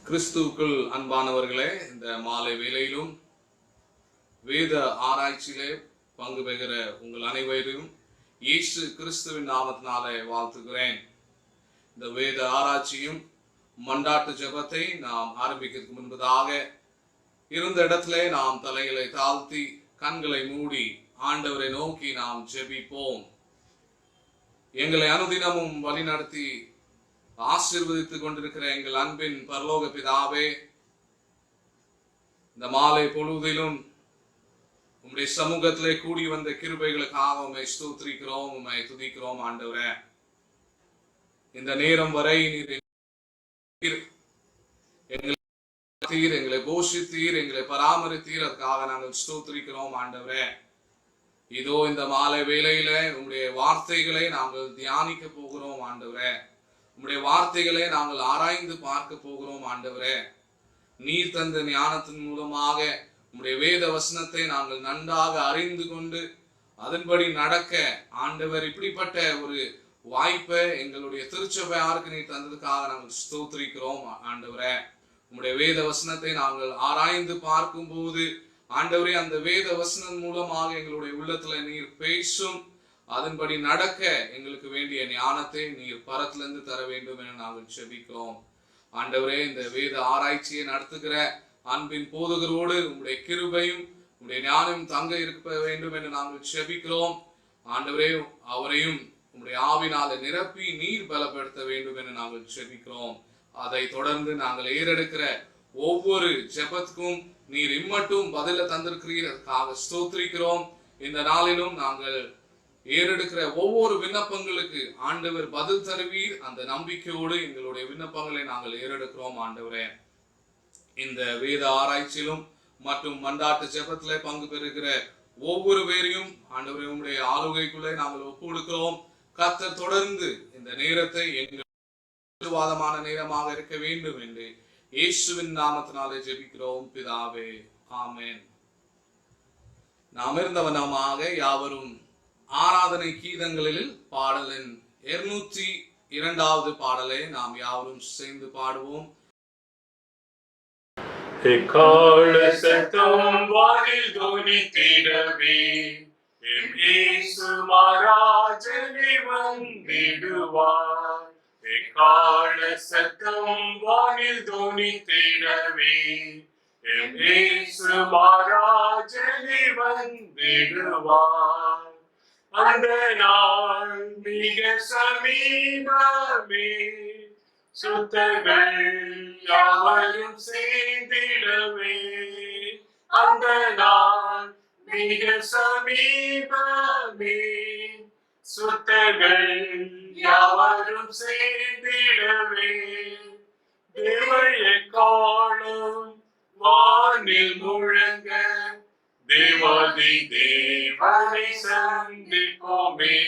கிறிஸ்துவுக்குள் அன்பானவர்களே, இந்த மாலை வேளையிலும் வேத ஆராய்ச்சியிலே பங்கு பெறுகிற உங்கள் அனைவரையும் இயேசு கிறிஸ்துவின் நாமத்தினாலே வாழ்த்துகிறேன். இந்த வேத ஆராய்ச்சியும் மண்டாட்டு ஜெபத்தை நாம் ஆரம்பிக்கிறதுக்கு முன்பதாக இருந்த இடத்திலே நாம் தலைகளை தாழ்த்தி கண்களை மூடி ஆண்டவரை நோக்கி நாம் ஜெபிப்போம். எங்களை அனுதினமும் வழிநடத்தி ஆசீர்வதித்துக் கொண்டிருக்கிற எங்கள் அன்பின் பரலோக பிதாவே, இந்த மாலை பொழுதிலும் உம்முடைய சமூகத்திலே கூடி வந்த கிருபைகளுக்காக உம்மை ஸ்தோத்திரிக்கிறோம், உம்மை துதிக்கிறோம். ஆண்டவரே, இந்த நேரம் வரை எங்களை போஷித்தீர், எங்களை பராமரித்தீர், அதுக்காக நாங்கள் ஸ்தோத்திரிக்கிறோம். ஆண்டவரே, இதோ இந்த மாலை வேளையில உம்முடைய வார்த்தைகளை நாங்கள் தியானிக்க போகிறோம். ஆண்டவரே, உம்முடைய வார்த்தைகளை நாங்கள் ஆராய்ந்து பார்க்க போகிறோம். ஆண்டவரே, நீர் தந்த ஞானத்தின் மூலமாக உம்முடைய வேத வசனத்தை நாங்கள் நன்றாக அறிந்து கொண்டு அதன்படி நடக்க ஆண்டவர் இப்படிப்பட்ட ஒரு வாய்ப்பை எங்களுடைய திருச்சபையாருக்கு நீர் தந்ததுக்காக நாங்கள் ஸ்தோத்திரிக்கிறோம். ஆண்டவரே, உம்முடைய வேத வசனத்தை நாங்கள் ஆராய்ந்து பார்க்கும் போது ஆண்டவரே, அந்த வேத வசனம் மூலமாக எங்களுடைய உள்ளத்துல நீர் பேசும், அதன்படி நடக்க எங்களுக்கு வேண்டிய ஞானத்தை நீர் பரத்திலிருந்து தர வேண்டும் என நாங்கள் செபிக்கிறோம். ஆண்டவரே, இந்த வேத ஆராய்ச்சியை நடத்துகிற அன்பின் போதகரோடு உங்களுடைய கிருபையும் உங்களுடைய ஞானம் தங்க இருக்க வேண்டும் என்று நாங்கள் செபிக்கிறோம். ஆண்டவரே, அவரையும் உங்களுடைய ஆவினால நிரப்பி நீர் பலப்படுத்த வேண்டும் என்று நாங்கள் செபிக்கிறோம். அதை தொடர்ந்து நாங்கள் ஏறெடுக்கிற ஒவ்வொரு ஜெபத்துக்கும் நீர் இம்மட்டும் பதில தந்திருக்கிறீர்கள், ஸ்தோத்திரிக்கிறோம். இந்த நாளிலும் நாங்கள் ஏறெடுக்கிற ஒவ்வொரு விண்ணப்பங்களுக்கு ஆண்டவர் பதில் தருவீர். அந்த நம்பிக்கையோடு எங்களுடைய விண்ணப்பங்களை நாங்கள் ஏறெடுக்கிறோம். ஆண்டவரே, இந்த வேத ஆராய்ச்சியிலும் மற்றும் மண்டாட்டு ஜெபத்திலே பங்கு பெறுகிற ஒவ்வொரு பேரையும் ஆண்டவரே உங்களுடைய ஆளுகைக்குள்ளே நாங்கள் ஒப்பு கொடுக்கிறோம். கர்த்தர் தொடர்ந்து இந்த நேரத்தை எங்கள் ஆசீர்வாதமான நேரமாக இருக்க வேண்டும் என்று இயேசுவின் நாமத்தினாலே ஜெபிக்கிறோம் பிதாவே, ஆமென். நாம் இருந்தவனமாக யாவரும் ஆராதனை கீதங்களில் பாடலின் 202வது பாடலை நாம் யாவரும் சேர்ந்து பாடுவோம். எக்காள சத்தம் வானில் தொனித்திடவே, எம் இயேசு மகாராஜனே வந்திடுவார். எக்காள சத்தம் வானில் தொனித்திடவே, எம் இயேசு மகாராஜனே வந்திடுவார். அந்த நாள் மிக சமீபமே, சுத்தர்கள் யாவரும் சேர்ந்திடவே. அந்த நாள் மிக சமீபமே, சுத்தர்கள் யாவரும் சேர்ந்திடவே. தேவைய காலம் வானில் முழங்க, தேவாதி தேவனை சந்திப்போமே.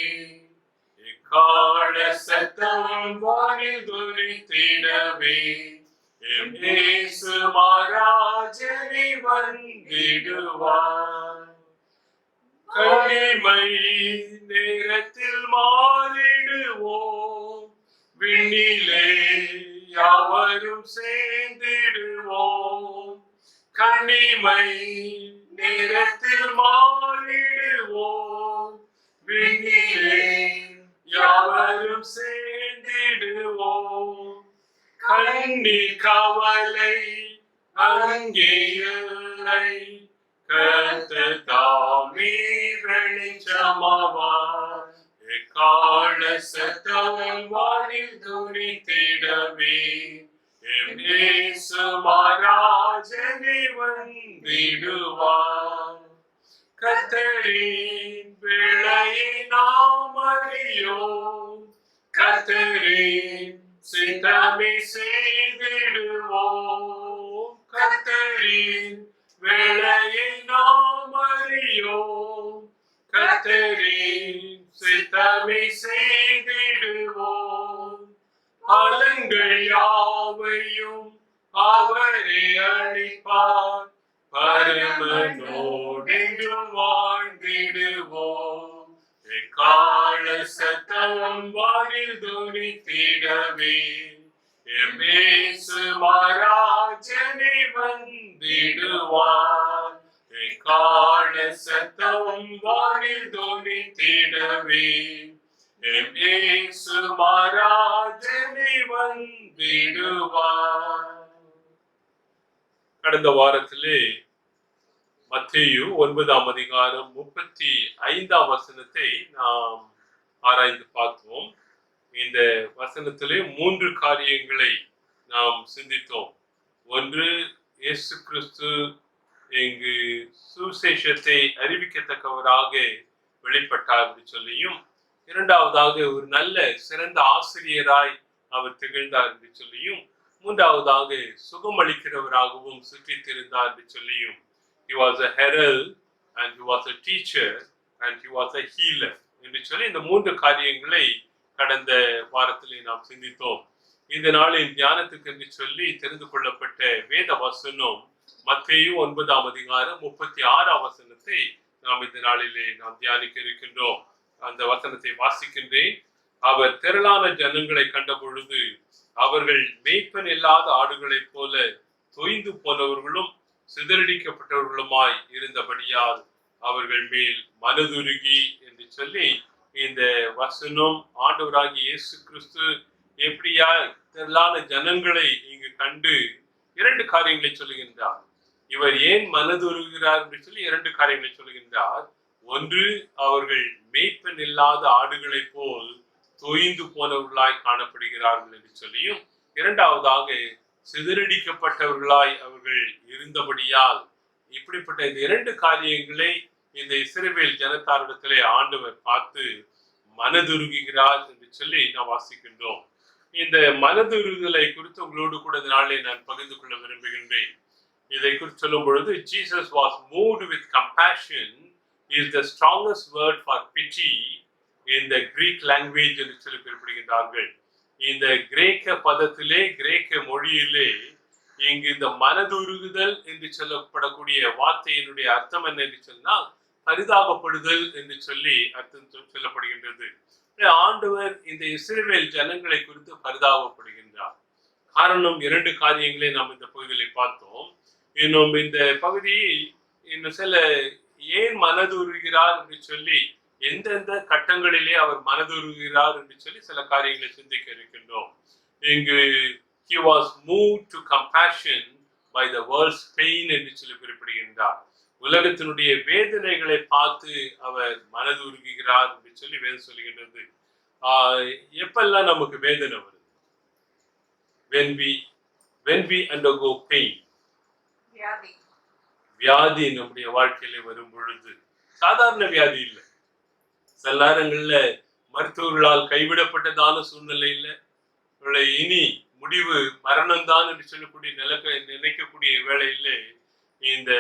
எக்காள சத்தம் வானில் துணித்திடவே, எம் இயேசு மகாராஜனே வந்திடுவார். கனிமை நேரத்தில் மாறிடுவோம், விண்ணிலே யாவரும் சேர்ந்திடுவோம். கனிமை நேரத்தில் மாறிடுவோம், விண்ணிலே யாவரும் சேர்ந்திடுவோம். கண்ணீர் கவலை அங்கே இல்லை, கர்த்தர் தாமே வெளிச்சமாவார். எக்காள சத்தம் வானில் துணித்திடவே, எம் இயேசு மகாராஜனே வந்திடுவார். கர்த்தரின் வேளையை நாம் அறியோம், கர்த்தரின் சித்தமே செய்திடுவோம். கர்த்தரின் வேளையை நாம் அறியோம், கர்த்தரின் சித்தமே செய்திடுவோம். அலங்கள் யாவையும் அவரே அளிப்பார், பரமனோடென்றும் வாழ்ந்திடுவோம். எக்காள சத்தம் வானில் துணித்திடவே, எமேசு மகாராஜனை வந்திடுவார். எக்கால சத்தம் வானில் தொனித்திடவே எமேசு மகாராஜனை வந்திடுவார். கடந்த வாரத்திலே மத்தேயு 9ஆம் அதிகாரம் 35ஆம் வசனத்தை நாம் ஆராய்ந்து பார்த்தோம். இந்த வசனத்திலே 3 காரியங்களை நாம் சிந்தித்தோம். ஒன்று, இயேசு கிறிஸ்து இங்கு சுவிசேஷத்தை அறிவிக்கத்தக்கவராக வெளிப்பட்டார் என்று சொல்லியும், இரண்டாவதாக ஒரு நல்ல சிறந்த ஆசிரியராய் அவர் திகழ்ந்தார் என்று சொல்லியும், மூன்றாவதாக சுகமளிக்கிறவராகவும் சுற்றித் திரிந்தார் என்று சொல்லியும், he was a herald and he was a teacher and he was a healer என்று சொல்லி இந்த 3 காரியங்களை கடந்த வாரத்திலே நாம் சிந்தித்தோம். இந்த நாளின் தியானத்துக்கு என்று சொல்லி தெரிந்து கொள்ளப்பட்ட வேத வசனம் மத்தேயு 9ஆம் அதிகாரம் 36ஆம் வசனத்தை நாம் இந்த நாளிலே நாம் தியானிக்க இருக்கின்றோம். அந்த வசனத்தை வாசிக்கின்றேன். அவர் திரளான ஜனங்களை கண்ட பொழுது அவர்கள் மேய்ப்பன் இல்லாத ஆடுகளைப் போல தொய்ந்து போனவர்களும் சிதறடிக்கப்பட்டவர்களுமாய் இருந்தபடியால் அவர்கள் மேல் மனதுருகி என்று சொல்லி இந்த வசனம் ஆண்டவராகிய இயேசு கிறிஸ்து எப்படியா திரளான ஜனங்களை இங்கு கண்டு 2 காரியங்களை சொல்லுகின்றார். இவர் ஏன் மனதுருகிறார் என்று சொல்லி 2 காரியங்களை சொல்லுகின்றார். ஒன்று, அவர்கள் மேய்ப்பன் இல்லாத ஆடுகளை போல் தொய்ந்து போனவர்களாய் காணப்படுகிறார்கள் என்று சொல்லியும், இரண்டாவதாக சிதறடிக்கப்பட்டவர்களாய் அவர்கள் இருந்தபடியால், இப்படிப்பட்ட இந்த 2 காரியங்களை இந்த இஸ்ரவேல் ஜனத்தாரிடத்திலே ஆண்டவர் பார்த்து மனதுருகுகிறார் என்று சொல்லி நாம் வாசிக்கின்றோம். இந்த மனதுருகுதலை குறித்து உங்களோடு கூட இந்த நாளிலே நான் பகிர்ந்து கொள்ள விரும்புகின்றேன். இதை குறித்து சொல்லும் பொழுது, Jesus was moved with compassion is the strongest word for pity in the Greek language என்று சொல்லி குறிப்பிடுகின்றார்கள். இந்த கிரேக்க பதத்திலே, கிரேக்க மொழியிலே இங்கு இந்த மனதுருகுதல் என்று சொல்லப்படக்கூடிய வார்த்தையினுடைய அர்த்தம் என்ன என்று சொன்னால் பரிதாபப்படுதல் என்று சொல்லி அர்த்தம் சொல்லப்படுகின்றது. ஆண்டவர் இந்த இஸ்ரவேல் ஜனங்களை குறித்து பரிதாபப்படுகின்றார். காரணம் 2 காரியங்களை நாம் இந்த பகுதியில் பார்த்தோம். இன்னும் இந்த பகுதியை இன்னும் சில ஏன் மனதுருகிறார் என்று சொல்லி, எந்தெந்த கட்டங்களிலே அவர் மனதுருகிறார் என்று சொல்லி சில காரியங்களை சிந்திக்க இருக்கின்றோம். இங்கு he was moved to compassion by the world's pain என்று சொல்லி குறிப்பிடுகின்றார். உலகத்தினுடைய வேதனைகளை பார்த்து அவர் மனதுருகிறார் என்று சொல்லி வேதம் சொல்லுகின்றது. எப்பெல்லாம் நமக்கு வேதனை வருது? when we undergo pain, வியாதி நம்முடைய வாழ்க்கையில வரும் பொழுது, சாதாரண வியாதி இல்லை, சில நேரங்கள்ல மருத்துவர்களால் கைவிடப்பட்டதான சூழ்நிலையில இனி முடிவு மரணம்தான் என்று சொல்லக்கூடிய நினைக்கக்கூடிய வேளையிலே இந்த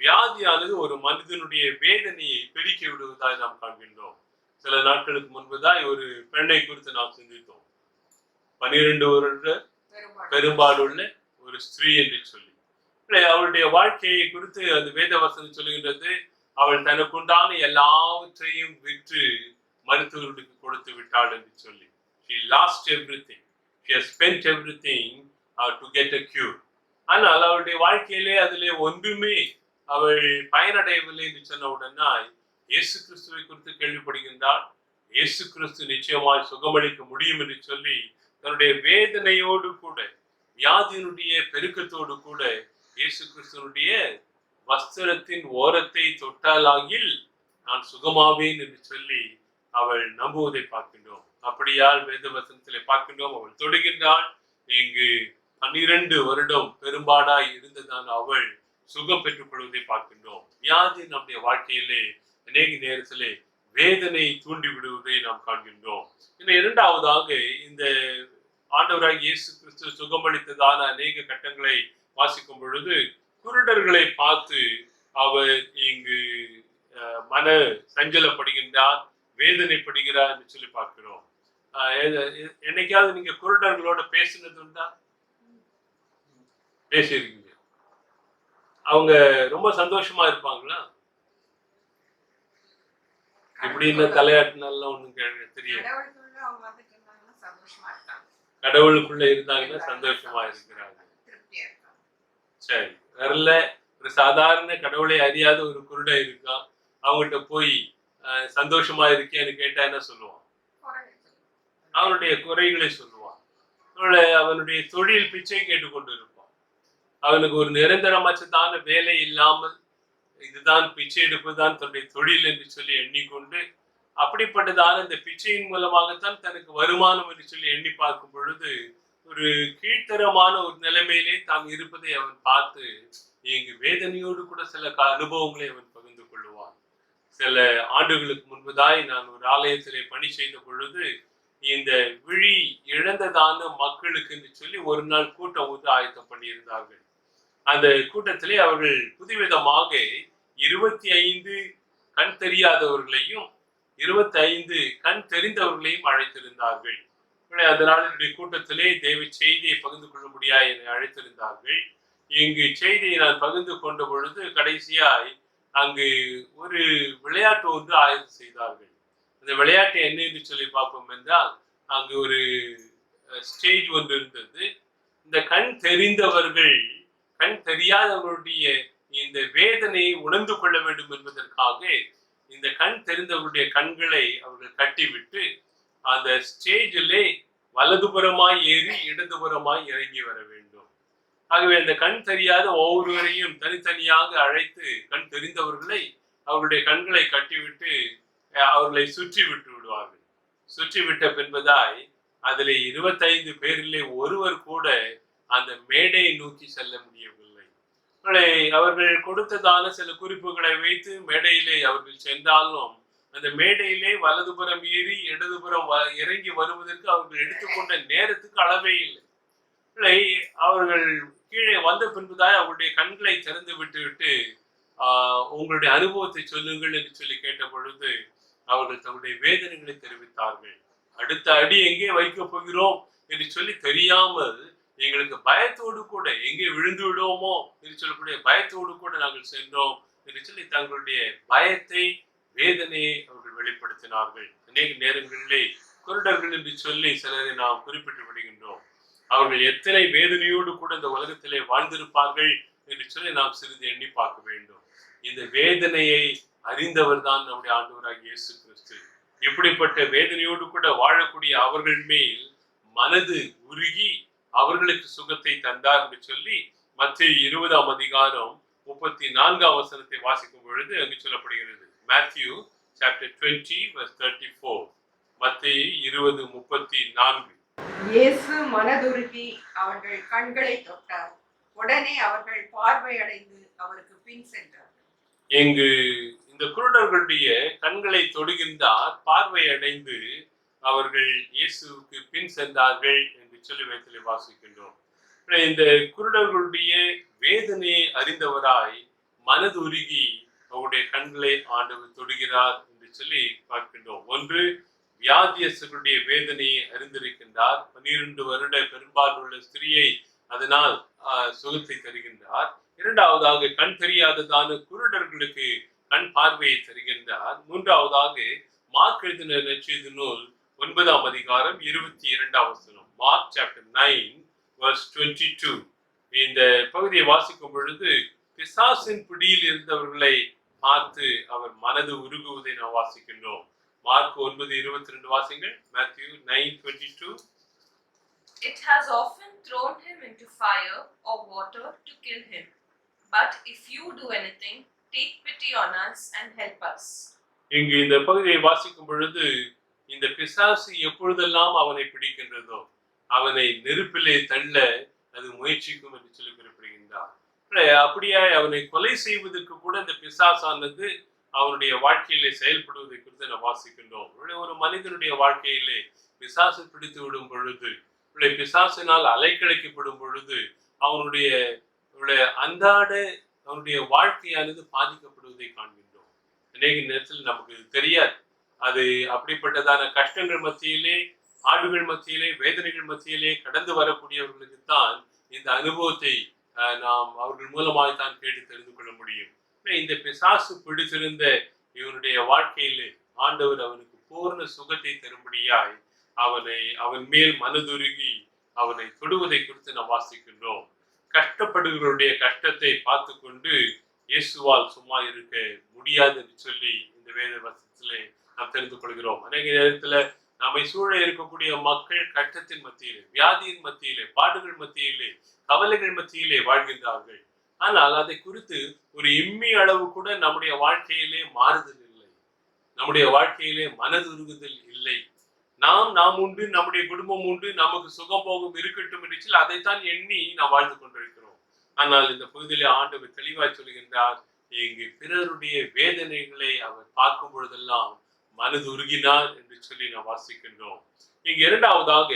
வியாதியானது ஒரு மனிதனுடைய வேதனையை பெருக்கி விடுவதாய் நாம் காண்கின்றோம். சில நாட்களுக்கு முன்புதான் ஒரு பெண்ணை குறித்து நாம் சிந்தித்தோம். 12 வருட பெரும்பாலுள்ள ஒரு ஸ்திரீ என்று சொல்லி, அவளுடைய வாழ்க்கையை குறித்து அந்த வேத வசனம் சொல்லுகின்றது. அவள் தனக்குண்டான எல்லாவற்றையும் விற்று மருத்துவர்களுக்கு கொடுத்து விட்டாள் என்று சொல்லி. She lost everything. She has spent everything to get a cure. ஆனால் அவளுடைய வாழ்க்கையிலே அதிலே ஒன்றுமே அவள் பயனடையவில்லை என்று சொன்ன உடனே இயேசு கிறிஸ்துவை குறித்து கேள்விப்படுகின்றாள். இயேசு கிறிஸ்து நிச்சயமாய் சுகமளிக்க முடியும் என்று சொல்லி தன்னுடைய வேதனையோடு கூட, வியாதியினுடைய பெருக்கத்தோடு கூட இயேசு கிறிஸ்துவனுடைய வஸ்திரத்தின் ஓரத்தை தொட்டாலாகில் நான் சுகமாவேன் என்று சொல்லி அவள் நம்புவதை பார்க்கின்றோம். அப்படியால் வேத வசனத்திலே பார்க்கின்றோம். அவள் தொடுகின்றாள். இங்கு 12 வருடம் பெரும்பாடாய் இருந்ததான அவள் சுகம் பெற்றுக் கொள்வதை பார்க்கின்றோம். வியாதி நம்முடைய வாழ்க்கையிலே அநேக நேரத்திலே வேதனை தூண்டி விடுவதை நாம் காண்கின்றோம். இன்னும் இரண்டாவதாக, இந்த ஆண்டவராகிய இயேசு கிறிஸ்து சுகமளித்ததான அநேக கட்டங்களை வாசிக்கும் பொழுது குருடர்களை பார்த்து அவர் இங்கு மன சஞ்சலப்படுகின்றார், வேதனைப்படுகிறார் என்று சொல்லி பார்க்கிறோம். என்னைக்காவது நீங்க குருடர்களோட பேசினது உண்டா? பேசியிருக்கீங்க? அவங்க ரொம்ப சந்தோஷமா இருப்பாங்களா? இப்படின்னு தலையாட்டினால ஒண்ணும் தெரியாது. கடவுளுக்குள்ள இருந்தாங்கன்னா சந்தோஷமா இருக்கிறாங்க. சரி, வரல ஒரு சாதாரண கடவுளை அறியாத ஒரு குருடன் இருக்கான், அவங்ககிட்ட போய் சந்தோஷமா இருக்கேன்னு கேட்டா என்ன சொல்லுவான்? அவனுடைய குறைகளை சொல்லுவான். அவனுடைய தொழில் பிச்சை கேட்டுக்கொண்டு இருப்பான். அவனுக்கு ஒரு நிரந்தரமற்றதான வேலை இல்லாமல் இதுதான் பிச்சை எடுப்பதுதான் தன்னுடைய தொழில் என்று சொல்லி எண்ணிக்கொண்டு அப்படிப்பட்டதான இந்த பிச்சையின் மூலமாகத்தான் தனக்கு வருமானம் என்று சொல்லி எண்ணி பார்க்கும் பொழுது ஒரு கீழ்த்தரமான ஒரு நிலைமையிலே தான் இருப்பதை அவன் பார்த்து இங்கு வேதனையோடு கூட சில அனுபவங்களை அவன் பகிர்ந்து கொள்ளுவான். சில ஆண்டுகளுக்கு முன்பதாய் நான் ஒரு ஆலயத்திலே பணி செய்த பொழுது இந்த விழி இழந்ததான மக்களுக்கு என்று சொல்லி ஒரு நாள் கூட்டம் வந்து ஆயத்தம் பண்ணியிருந்தார்கள். அந்த கூட்டத்திலே அவர்கள் புதுவிதமாக 25 கண் தெரியாதவர்களையும் 25 கண் தெரிந்தவர்களையும் அழைத்திருந்தார்கள். அதனால் என்னுடைய கூட்டத்திலே தேவ செய்தியை பகிர்ந்து கொள்ள முடியாது என்னை அழைத்திருந்தார்கள். இங்கு செய்தியை நான் பகிர்ந்து கொண்ட பொழுது கடைசியாய் அங்கு ஒரு விளையாட்டு ஒன்று ஆயத்தம் செய்தார்கள். அந்த விளையாட்டு என்ன என்று சொல்லி பார்ப்போம் என்றால் அங்கு ஒரு ஸ்டேஜ் ஒன்று இருந்தது. இந்த கண் தெரிந்தவர்கள் கண் தெரியாதவர்களுடைய இந்த வேதனையை உணர்ந்து கொள்ள வேண்டும் என்பதற்காக இந்த கண் தெரிந்தவர்களுடைய கண்களை அவர்கள் கட்டிவிட்டு அந்த ஸ்டேஜிலே வலதுபுறமாய் ஏறி இடதுபுறமாய் இறங்கி வர வேண்டும். ஆகவே அந்த கண் தெரியாத ஒவ்வொருவரையும் தனித்தனியாக அழைத்து கண் தெரிந்தவர்களை அவர்களுடைய கண்களை கட்டிவிட்டு அவர்களை சுற்றி விட்டு விடுவார்கள். சுற்றி விட்ட பின்பதாய் அதில் 25 பேரிலே ஒருவர் கூட அந்த மேடையை நோக்கி செல்ல முடியவில்லை. அவர்கள் கொடுத்ததான சில குறிப்புகளை வைத்து மேடையிலே அவர்கள் சென்றாலும் அந்த மேடையிலே வலதுபுறம் ஏறி இடதுபுறம் இறங்கி வருவதற்கு அவர்கள் எடுத்துக்கொண்ட நேரத்துக்கு அளவே இல்லை. அவர்கள் கீழே வந்த பின்புதான் அவருடைய கண்களை திறந்து விட்டு உங்களுடைய அனுபவத்தை சொல்லுங்கள் என்று சொல்லி கேட்ட பொழுது அவர்கள் தங்களுடைய வேதனைகளை தெரிவித்தார்கள். அடுத்த அடி எங்கே வைக்க போகிறோம் என்று சொல்லி தெரியாமல் எங்களுக்கு பயத்தோடு கூட எங்கே விழுந்து விடுவோமோ என்று சொல்லக்கூடிய பயத்தோடு கூட நாங்கள் சென்றோம் என்று சொல்லி தங்களுடைய பயத்தை வேதனையை அவர்கள் வெளிப்படுத்தினார்கள். அநேக நேரங்களிலே குருடர்கள் என்று சொல்லி சிலரை நாம் குறிப்பிட்டு விடுகின்றோம். அவர்கள் எத்தனை வேதனையோடு கூட இந்த உலகத்திலே வாழ்ந்திருப்பார்கள் என்று சொல்லி நாம் சிறிது எண்ணி பார்க்க வேண்டும். இந்த வேதனையை அறிந்தவர் தான் நம்முடைய ஆண்டவராகிய இயேசு கிறிஸ்து. இப்படிப்பட்ட வேதனையோடு கூட வாழக்கூடிய அவர்கள் மேல் மனது உருகி அவர்களுக்கு சுகத்தை தந்தார் என்று சொல்லி மத்தேயு 20ஆம் அதிகாரம் 34ஆம் வசனத்தை வாசிக்கும் பொழுது அங்கு சொல்லப்படுகிறது. Matthew chapter 20 verse 34. மத்தேயு 20:34. இயேசு மனதுருகி அவர்கள் கண்களை தொட்டார். உடனே அவர்கள் பார்வையடைந்து அவருக்கு பின் சென்றார்கள். இங்கு இந்த குருடர்களுடைய கண்களை தொடுகின்றார், பார்வையடைந்து அவர்கள் இயேசுவுக்கு பின் சென்றார்கள் என்று சொல்லி வேதத்திலே வாசிக்கின்றோம். இந்த குருடர்களுடைய வேதனையை அறிந்தவராய் மனது உருகி அவருடைய கண்களை ஆண்டவர் தொடுகிறார் என்று சொல்லி பார்க்கின்றோம். ஒன்று, வியாதியஸ்தர்களுடைய வேதனையை அறிந்திருக்கின்றார். 12 வருட பெரும்பாலுள்ள ஸ்திரியை அதனால் சுகத்தை தருகின்றார். இரண்டாவதாக கண் தெரியாததான குருடர்களுக்கு கண் பார்வையை தருகின்றார். மூன்றாவதாக மார்க் எழுதின நற்செய்தி நூல் 9ஆம் அதிகாரம் 22ஆம் வசனம், மார்க் சாப்டர் 9 verse 22. இந்த பகுதியை வாசிக்கும் பொழுது பிசாசின் பிடியில் இருந்தவர்களை பார்த்து அவர் மனது உருகுவதை நாம் வாசிக்கின்றோம். Mark 9:22 வாசிங்கள். Matthew 9:22. It has often thrown him into fire or water to kill him. But if you do anything, take pity on us and help us. இங்கு இந்த பகுதியை வாசிக்கும் பொழுது இந்த பிசாசு எப்பொழுதெல்லாம் அவனை பிடிக்கின்றதோ அவனை நெருப்பிலே தள்ள அது முயற்சிக்கும் என்று சொல்லி குறிப்பிடுகின்றார். அப்படியே அவனை கொலை செய்வதற்கு கூட இந்த பிசாசானது அவனுடைய வாழ்க்கையிலே செயல்படுவதை குறித்து நாம் வாசிக்கின்றோம். ஒரு மனிதனுடைய வாழ்க்கையிலே பிசாசு பிடித்து விடும் பொழுது, பிசாசினால் அலைக்கழிக்கப்படும் பொழுது அவனுடைய அன்றாட அவனுடைய வாழ்க்கையானது பாதிக்கப்படுவதை காண்கின்றோம். அநேக நேரத்தில் நமக்கு தெரியாது. அது அப்படிப்பட்டதான கஷ்டங்கள் மத்தியிலே, ஆடுகள் மத்தியிலே, வேதனைகள் மத்தியிலே கடந்து வரக்கூடியவர்களுக்கு தான் இந்த அனுபவத்தை நாம் அவர்கள் மூலமாக தான் கேட்டு தெரிந்து கொள்ள முடியும். இந்த பிசாசு பிடித்திருந்த இவனுடைய வாழ்க்கையிலே ஆண்டவர் அவனுக்கு பூர்ண சுகத்தை தரும்படியாய் அவன் மேல் மனதுருகி அவனை தொடுவதை குறித்து நாம் வாசிக்கின்றோம். கஷ்டப்படுகிறவருடைய கஷ்டத்தை பார்த்து கொண்டு இயேசுவால் சும்மா இருக்க முடியாது என்று சொல்லி இந்த வேத வசனத்திலே நாம் தெரிந்து கொள்கிறோம். அநேக நேரத்துல நம்மை சூழ இருக்கக்கூடிய மக்கள் கஷ்டத்தின் மத்தியிலே, வியாதியின் மத்தியிலே, பாடுகள் மத்தியிலே, கவலைகள் மத்தியிலே வாழ்கின்றார்கள். ஆனால் அதை குறித்து ஒரு இம்மி அளவு கூட நம்முடைய வாழ்க்கையிலே மாறுதல் இல்லை, நம்முடைய வாழ்க்கையிலே மனதுருகுதல் இல்லை. நாம் உண்டு, நம்முடைய குடும்பம் உண்டு, நமக்கு சுகம் போகும் இருக்கட்டும் என்று சொல்லி அதைத்தான் எண்ணி நாம் வாழ்ந்து கொண்டிருக்கிறோம். ஆனால் இந்த பகுதியிலே ஆண்டவர் தெளிவாய் சொல்கின்றார், இங்கு பிறருடைய வேதனைகளை அவர் பார்க்கும் பொழுதெல்லாம் மனது உருகினார் என்று சொல்லி நாம் வாசிக்கின்றோம். இங்கு இரண்டாவதாக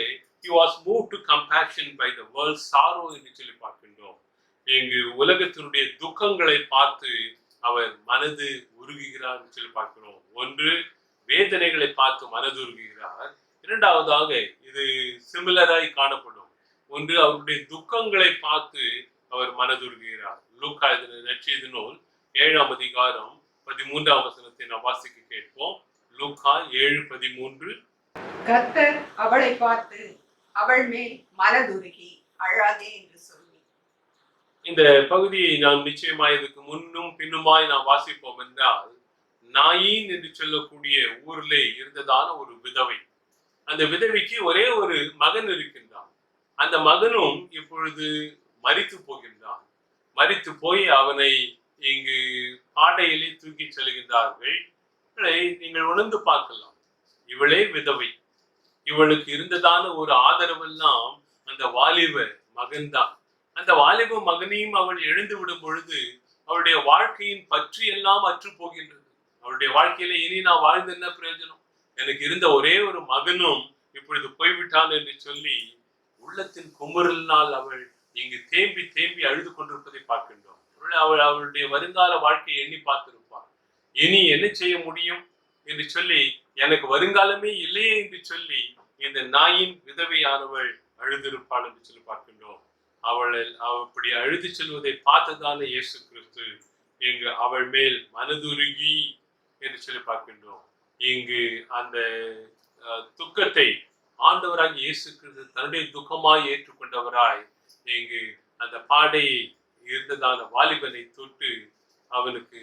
he was moved to compassion by the world's sorrow என்று சொல்லி பார்க்கின்றோம். இங்கு உலகத்தினுடைய துக்கங்களை பார்த்து அவர் மனது உருகுகிறார் என்று சொல்லி பார்க்கிறோம். ஒன்று, வேதனைகளை பார்த்து மனது உருகுகிறார். இரண்டாவதாக இது சிமிலராய் காணப்படும். ஒன்று, அவருடைய துக்கங்களை பார்த்து அவர் மனதுருகிறார். லூக்கா நற்செய்தி நூல் 7ஆம் அதிகாரம் 13ஆம் வசனத்தை நாம் வாசிக்க கேட்போம். லூக்கா 7:13. கர்த்தர் அவளை பார்த்து அவள் மேல் மனதுருகி அழாதே என்று சொல்லி. இந்த பகுதியை நாம் நிச்சயமாய் இதுக்கு முன்னும் பின்னுமாய் நாம் வாசிப்போம் என்றால், நாயின் என்று சொல்லக்கூடிய ஊரிலே இருந்ததான ஒரு விதவை. அந்த விதவைக்கு ஒரே ஒரு மகன் இருக்கின்றான். அந்த மகனும் இப்பொழுது மரித்து போகின்றான். மரித்து போய் அவனை இங்கு பாடையிலே தூக்கி செல்கின்றார்கள். நீங்கள் உணர்ந்து பார்க்கலாம், இவளே விதவை, இவளுக்கு இருந்ததான ஒரு ஆதரவெல்லாம் அந்த வாலிப மகன்தான். அந்த வாலிப மகனையும் அவள் எழுந்து விடும் பொழுது அவளுடைய வாழ்க்கையின் பற்றி எல்லாம் அற்று போகின்றது. அவளுடைய வாழ்க்கையில இனி நான் வாழ்ந்து என்ன பிரயோஜனம், எனக்கு இருந்த ஒரே ஒரு மகனும் இப்பொழுது போய்விட்டான் என்று சொல்லி உள்ளத்தின் குமுறலினால் அவள் இங்கு தேம்பி தேம்பி அழுது கொண்டிருப்பதை பார்க்கின்றோம். அவளுடைய வருங்கால வாழ்க்கையை எண்ணி பார்த்திருப்பாள். இனி என்ன செய்ய முடியும் என்று சொல்லி, எனக்கு வருங்காலமே இல்லையே என்று சொல்லி இந்த நாயின் விதவையானவள் அழுதிருப்பாள் என்று சொல்லி பார்க்கின்றோம். அவள் அப்படி அழுது செல்வதை பார்த்ததான இயேசு கிறிஸ்து இங்கு அவள் மேல் மனதுருகி என்று சொல்லி பார்க்கின்றோம். இங்கு அந்த துக்கத்தை ஆண்டவராக இயேசு கிறிஸ்து தன்னுடைய துக்கமாய் ஏற்றுக்கொண்டவராய் இங்கு அந்த பாடையை இருந்ததான வாலிபனை தொட்டு அவனுக்கு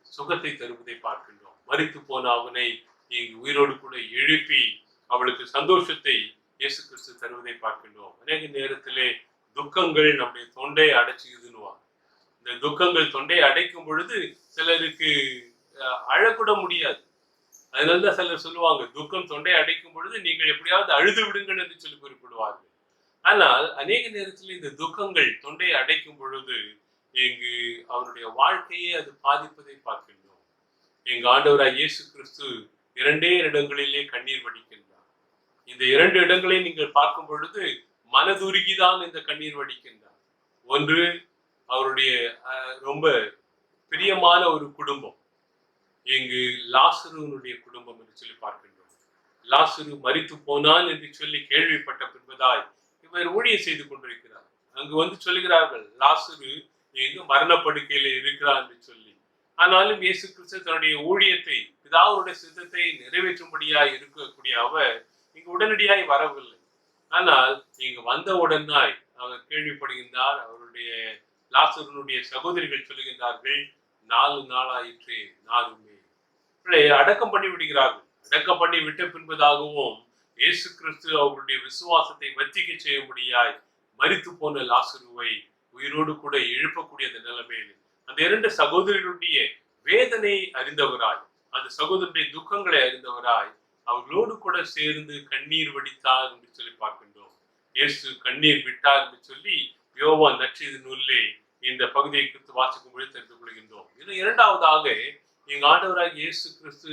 சுகத்தை தருவதை பார்க்கின்றோம். மரித்து போன அவனை இங்கு உயிரோடு கூட எழுப்பி அவளுக்கு சந்தோஷத்தை இயேசு கிறிஸ்து தருவதை பார்க்கின்றோம். அநேக நேரத்திலே துக்கங்கள் நம்முடைய தொண்டையை அடைச்சுதுன்னுவாங்க. இந்த துக்கங்கள் தொண்டையை அடைக்கும் பொழுது சிலருக்கு அழக்கூட முடியாது. அதனாலதான் சிலர் சொல்லுவாங்க, துக்கம் தொண்டை அடைக்கும் பொழுது நீங்கள் எப்படியாவது அழுது விடுங்கள் என்று சொல்லி குறிப்பிடுவார்கள். ஆனால் அநேக நேரத்தில் இந்த துக்கங்கள் தொண்டையை அடைக்கும் பொழுது இங்கு அவருடைய வாழ்க்கையை அது பாதிப்பதை பார்க்கின்றோம். எங்க ஆண்டவராய் இயேசு கிறிஸ்து 2 இடங்களிலே கண்ணீர் வடிக்கின்றார். இந்த 2 இடங்களை நீங்கள் பார்க்கும் பொழுது மனதுருகிதான் இந்த கண்ணீர் வடிக்கின்றார். ஒன்று, அவருடைய ரொம்ப பிரியமான ஒரு குடும்பம், இங்கு லாசருனுடைய குடும்பம் என்று சொல்லி பார்க்கின்றோம். லாசரு மரித்து போனான் என்று சொல்லி கேள்விப்பட்ட பின்பதாய் இவர் ஊழியம் செய்து கொண்டிருக்கிறார். அங்கு வந்து சொல்லுகிறார்கள், லாசரு எங்கு மரணப்படுக்கையில இருக்கிறார் என்று சொல்லி. ஆனாலும் இயேசு கிறிஸ்து தன்னுடைய ஊழியத்தை, பிதாவுடைய சித்தத்தை நிறைவேற்றும்படியாய் இருக்கக்கூடிய அவர் இங்கு உடனடியாய் வரவில்லை. ஆனால் இங்கு வந்தவுடனாய் அவர் கேள்விப்படுகின்றார். அவருடைய லாசருனுடைய சகோதரிகள் சொல்லுகின்றார்கள், 4 நாளாயிற்று, நாருமே அடக்கம் பண்ணி விடுகிறார்கள். அடக்கம் பண்ணி விட்ட பின்பதாகவும் இயேசு கிறிஸ்து அவருடைய விசுவாசத்தை வர்த்திக்க செய்யும்படியாய் மரித்து போன லாசருவை உயிரோடு கூட எழுப்பக்கூடிய அந்த நிலைமையில் அந்த 2 சகோதரிகளுடைய வேதனை அறிந்தவராய், அந்த சகோதரனுடைய துக்கங்களை அறிந்தவராய் அவர்களோடு கூட சேர்ந்து கண்ணீர் வடித்தார் என்று சொல்லி பார்க்கின்றோம். இயேசு கண்ணீர் விட்டார் என்று சொல்லி யோவான் நற்செய்தி நூலிலே இந்த பகுதியை குறித்து வாசிக்கும் பொழுது தெரிந்து கொள்கின்றோம். இது இரண்டாவதாக, எங்க ஆண்டவராக இயேசு கிறிஸ்து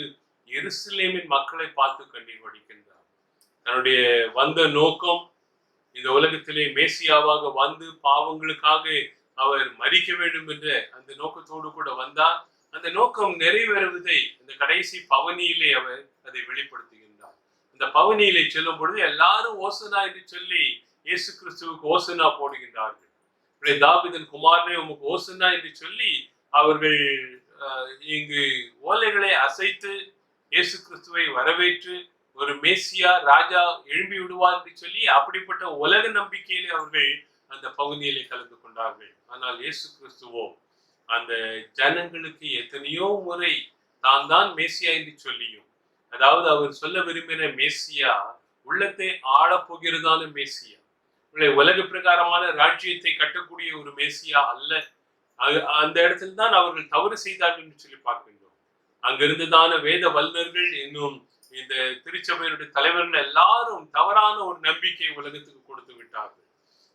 எருசலேமின் மக்களை பார்த்து கண்ணீர் வடிக்கின்றார். தன்னுடைய வந்த நோக்கம் இந்த உலகத்திலே மேசியாவாக வந்து பாவங்களுக்காக அவர் மரிக்க வேண்டும் என்ற அந்த நோக்கத்தோடு கூட வந்தார். அந்த நோக்கம் நிறைவேறுவதை இந்த கடைசி பவனியிலே அவர் அதை வெளிப்படுத்துகின்றார். இந்த பவனியிலே செல்லும் பொழுது எல்லாரும் ஓசனா என்று சொல்லி இயேசு கிறிஸ்துவுக்கு ஓசனா போடுகின்றார்கள். தாவீதின் குமாரனே உமக்கு ஓசனா என்று சொல்லி அவர்கள் இங்கு ஓலைகளை அசைத்து இயேசு கிறிஸ்துவை வரவேற்று ஒரு மேசியா ராஜா எழும்பி விடுவார் என்று சொல்லி அப்படிப்பட்ட உலக நம்பிக்கையிலே அவர்கள் அந்த பகுதியிலே கலந்து கொண்டார்கள். ஆனால் இயேசு கிறிஸ்துவோ அந்த ஜனங்களுக்கு எத்தனையோ முறை தான் மேசியா என்று சொல்லியும், அதாவது அவர் சொல்ல விரும்பின மேசியா உள்ளத்தை ஆளப்போகிறதான மேசியா, உலக பிரகாரமான ராஜ்யத்தை கட்டக்கூடிய ஒரு மேசியா அல்ல. அந்த இடத்துல தான் அவர்கள் தவறு செய்தார்கள் என்று சொல்லி பார்க்கின்றோம். அங்கிருந்துதான வேத வல்லுநர்கள் இன்னும் இந்த திருச்சபையினுடைய தலைவர்கள் எல்லாரும் தவறான ஒரு நம்பிக்கையை உலகத்துக்கு கொடுத்து விட்டார்கள்.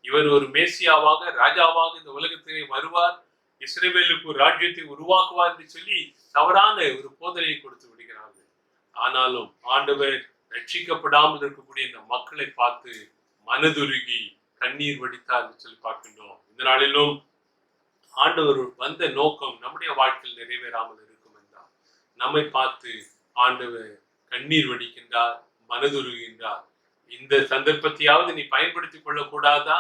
இவர் ஒரு மேசியாவாக ராஜாவாக இந்த உலகத்திலே வருவார், இஸ்ரவேலுக்கு ஒரு ராஜ்யத்தை உருவாக்குவார் என்று சொல்லி தவறான ஒரு போதனையை கொடுத்து விடுகிறார்கள். ஆனாலும் ஆண்டவர் ரட்சிக்கப்படாமல் இருக்கக்கூடிய இந்த மக்களை பார்த்து மனதுருகி கண்ணீர் வடித்தார் என்று சொல்லி பார்க்கின்றோம். இந்த நாளிலும் ஆண்டவர் வந்த நோக்கம் நம்முடைய வாழ்க்கையில் நிறைவேறாமல் இருக்கும் என்றால் நம்மை பார்த்து ஆண்டவர் கண்ணீர் வடிக்கின்றார், மனதுருகின்றார். இந்த சந்தர்ப்பத்தையாவது நீ பயன்படுத்திக் கொள்ளக்கூடாதா,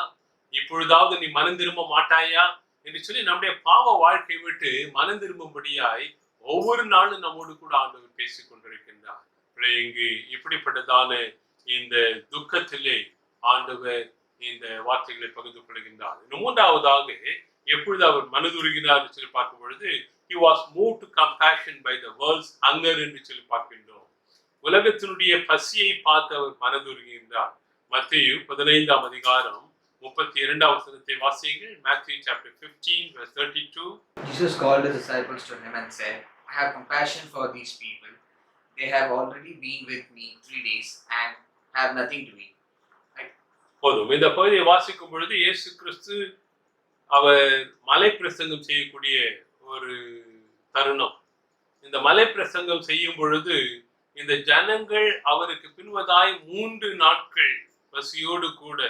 இப்பொழுதாவது நீ மனம் திரும்ப மாட்டாயா என்று சொல்லி நம்முடைய பாவ வாழ்க்கை விட்டு மனம் திரும்பும்படியாய் ஒவ்வொரு நாளும் நம்மோடு கூட ஆண்டவர் பேசிக் கொண்டிருக்கின்றார். இங்கு இப்படிப்பட்டதான இந்த துக்கத்திலே ஆண்டவர் இந்த வார்த்தைகளை பகிர்ந்து கொள்கின்றார். மூன்றாவதாக எப்பொழுது அவர் மனதுருகினார் என்று சொல்லி பார்க்கும் பொழுது he was moved to compassion by the world's hunger என்று சொல்லி பார்க்கின்றோம். உலகத்தினுடைய பசியை பார்த்து அவர் மனதுருகின்றார். மத்தேயு 15ஆம் அதிகாரம் 32ஆம் வசனத்தை வாசியுங்கள். Matthew chapter 15 verse 32. Jesus called his disciples to him and said, I have compassion for these people. They have already been with me 3 days and have nothing to eat. போதும். இந்த பகுதியை வாசிக்கும் பொழுது இயேசு கிறிஸ்து அவர் மலை பிரசங்கம் செய்யக்கூடிய ஒரு தருணம். இந்த மலை பிரசங்கம் செய்யும் பொழுது இந்த ஜனங்கள் அவருக்கு பின்பதாய் 3 நாட்கள் பசியோடு கூட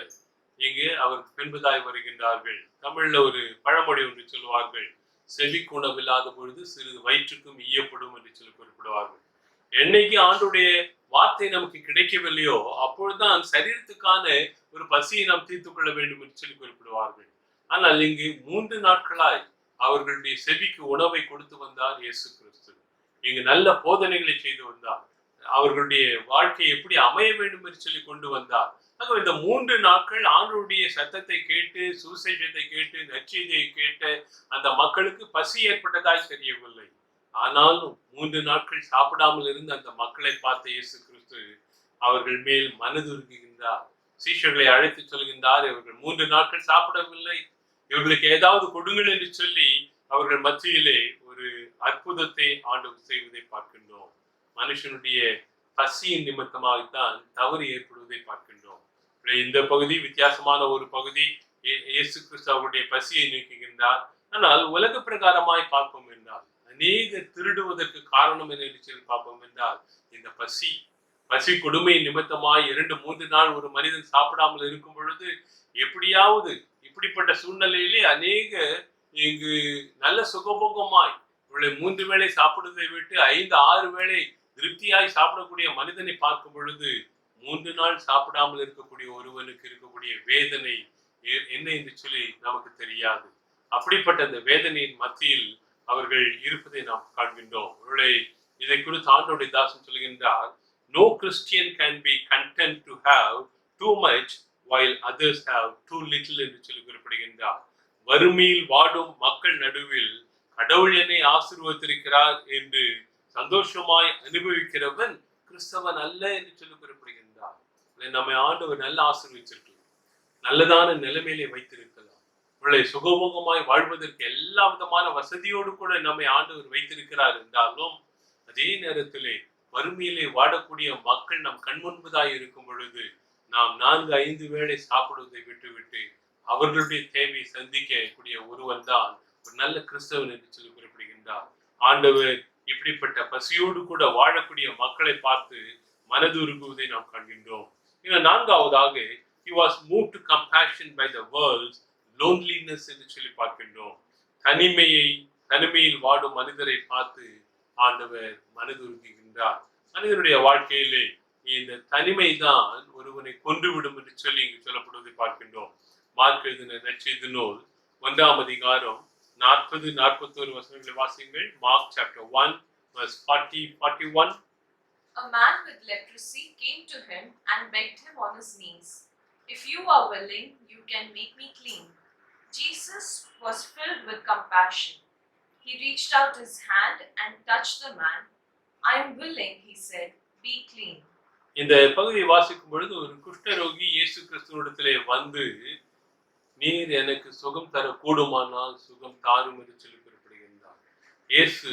இங்கு அவருக்கு பின்பதாய் வருகின்றார்கள். தமிழ்ல ஒரு பழமொழி ஒன்று சொல்லுவார்கள், செவிக்கு உணவில்லாத பொழுது சிறிது வயிற்றுக்கும் ஈயப்படும் என்று சொல்லி குறிப்பிடுவார்கள். என்னைக்கு ஆண்டுடைய வார்த்தை நமக்கு கிடைக்கவில்லையோ அப்பொழுதுதான் சரீரத்துக்கான ஒரு பசியை நாம் தீர்த்துக் கொள்ள வேண்டும் என்று சொல்லி குறிப்பிடுவார்கள். ஆனால் இங்கு 3 நாட்களாய் அவர்களுடைய செவிக்கு உணவை கொடுத்து வந்தார் இயேசு கிறிஸ்து. இங்கு நல்ல போதனைகளை செய்து வந்தார். அவர்களுடைய வாழ்க்கை எப்படி அமைய வேண்டும் என்று சொல்லி கொண்டு வந்தார். ஆக இந்த 3 நாட்கள் ஆண்டவருடைய சத்தத்தை கேட்டு, சுவிசேஷத்தை கேட்டு, நற்செய்தியை கேட்ட அந்த மக்களுக்கு பசி ஏற்பட்டதாய் தெரியவில்லை. ஆனாலும் 3 நாட்கள் சாப்பிடாமல் இருந்த அந்த மக்களை பார்த்த இயேசு கிறிஸ்து அவர்கள் மேல் மனதுருகுகின்றார். சீஷர்களை அழைத்து சொல்கின்றார், இவர்கள் 3 நாட்கள் சாப்பிடவில்லை, இவர்களுக்கு ஏதாவது கொடுங்கள் என்று சொல்லி அவர்கள் மத்தியிலே ஒரு அற்புதத்தை ஆண்டவர் செய்வதை பார்க்கின்றோம். மனுஷனுடைய பசியின் நிமித்தமாகத்தான் தவறு ஏற்படுவதை பார்க்கின்றோம். இந்த பகுதி வித்தியாசமான ஒரு பகுதி. இயேசு கிறிஸ்து அவருடைய பசியை நீக்குகின்றார். ஆனால் உலக பிரகாரமாய் பார்ப்போம் என்றால் அநேக திருடுவதற்கு காரணம் என்ன சொல்லி பார்ப்போம் என்றால் இந்த பசி கொடுமை நிமித்தமாய் 2-3 நாள் ஒரு மனிதன் சாப்பிடாமல் இருக்கும் பொழுது எப்படியாவது இப்படிப்பட்ட சூழ்நிலையிலே அநேக இங்கு நல்ல சுகபோகமாய் 3 வேளை சாப்பிடுவதை விட்டு 5-6 வேளை திருப்தியாய் சாப்பிடக்கூடிய மனிதனை பார்க்கும் பொழுது 3 நாள் சாப்பிடாமல் இருக்கக்கூடிய ஒருவனுக்கு இருக்கக்கூடிய வேதனை என்ன என்று சொல்லி நமக்கு தெரியாது. அப்படிப்பட்ட அந்த வேதனையின் மத்தியில் அவர்கள் இருப்பதை நாம் காண்கின்றோம். இதை குறித்து ஆண்டவருடைய தாசன் சொல்கின்றார், no Christian can be content to have too much while others have too little என்று சொல்லி குறிப்பிடுகின்றார். வறுமையில் வாடும் மக்கள் நடுவில் கடவுள் என்னை ஆசீர்வதித்திருக்கிறார் என்று சந்தோஷமாய் அனுபவிக்கிறவன் கிறிஸ்தவன் அல்ல என்று சொல்லி குறிப்பிடுகின்றார். நம்மை ஆண்டவர் நல்ல ஆசீர்வதிச்சிருக்கலாம், நல்லதான நிலைமையிலே வைத்திருக்கலாம், சுகபோகமாய் வாழ்வதற்கு எல்லா விதமான வசதியோடு கூட நம்மை ஆண்டவர் வைத்திருக்கிறார் என்றாலும் அதே நேரத்திலே வறுமையிலே வாடக்கூடிய மக்கள் நம் கண்முன்பதாய் இருக்கும் பொழுது நாம் 4-5 வேளை சாப்பிடுவதை விட்டுவிட்டு அவர்களுடைய தேவையை சந்திக்கக்கூடிய ஒருவன் தான் ஒரு நல்ல கிறிஸ்தவன் என்று சொல்லி குறிப்பிடுகின்றார். ஆண்டவர் இப்படிப்பட்ட பசியோடு கூட வாழக்கூடிய மக்களை பார்த்து மனதுருகுவதை நாம் காண்கின்றோம். இன்னும் 4ஆவதாக he was moved to compassion by the world's loneliness என்று சொல்லி பார்க்கின்றோம். தனிமையில் வாடும் மனிதரை பார்த்து ஆண்டவர் மனதுருகுகின்றார். மனிதனுடைய வாழ்க்கையிலே இந்த தனிமை தான் ஒருவனை கொன்றுவிடும் என்று சொல்லி இங்கு சொல்லப்படுவதை பார்க்கின்றோம். மார்க் எழுதின நற்செய்தி நூல் 1ஆம் அதிகாரம் 40-41 வசனங்களை வாசியுங்கள். Mark chapter 1 verse 40-41. A man with leprosy came to him and begged him on his knees, "If you are willing, you can make me clean." Jesus was filled with compassion. He reached out his hand and touched the man. "I am willing," he said, "be clean." இந்த பகுதியை வாசிக்கும் பொழுது ஒரு குஷ்டரோகி இயேசு கிறிஸ்துவிடத்திலே வந்து, நீர் எனக்கு சுகம் தர கூடுமானால் சுகம் தாரும் என்று சொல்லி குறிப்பிடுகின்றார். இயேசு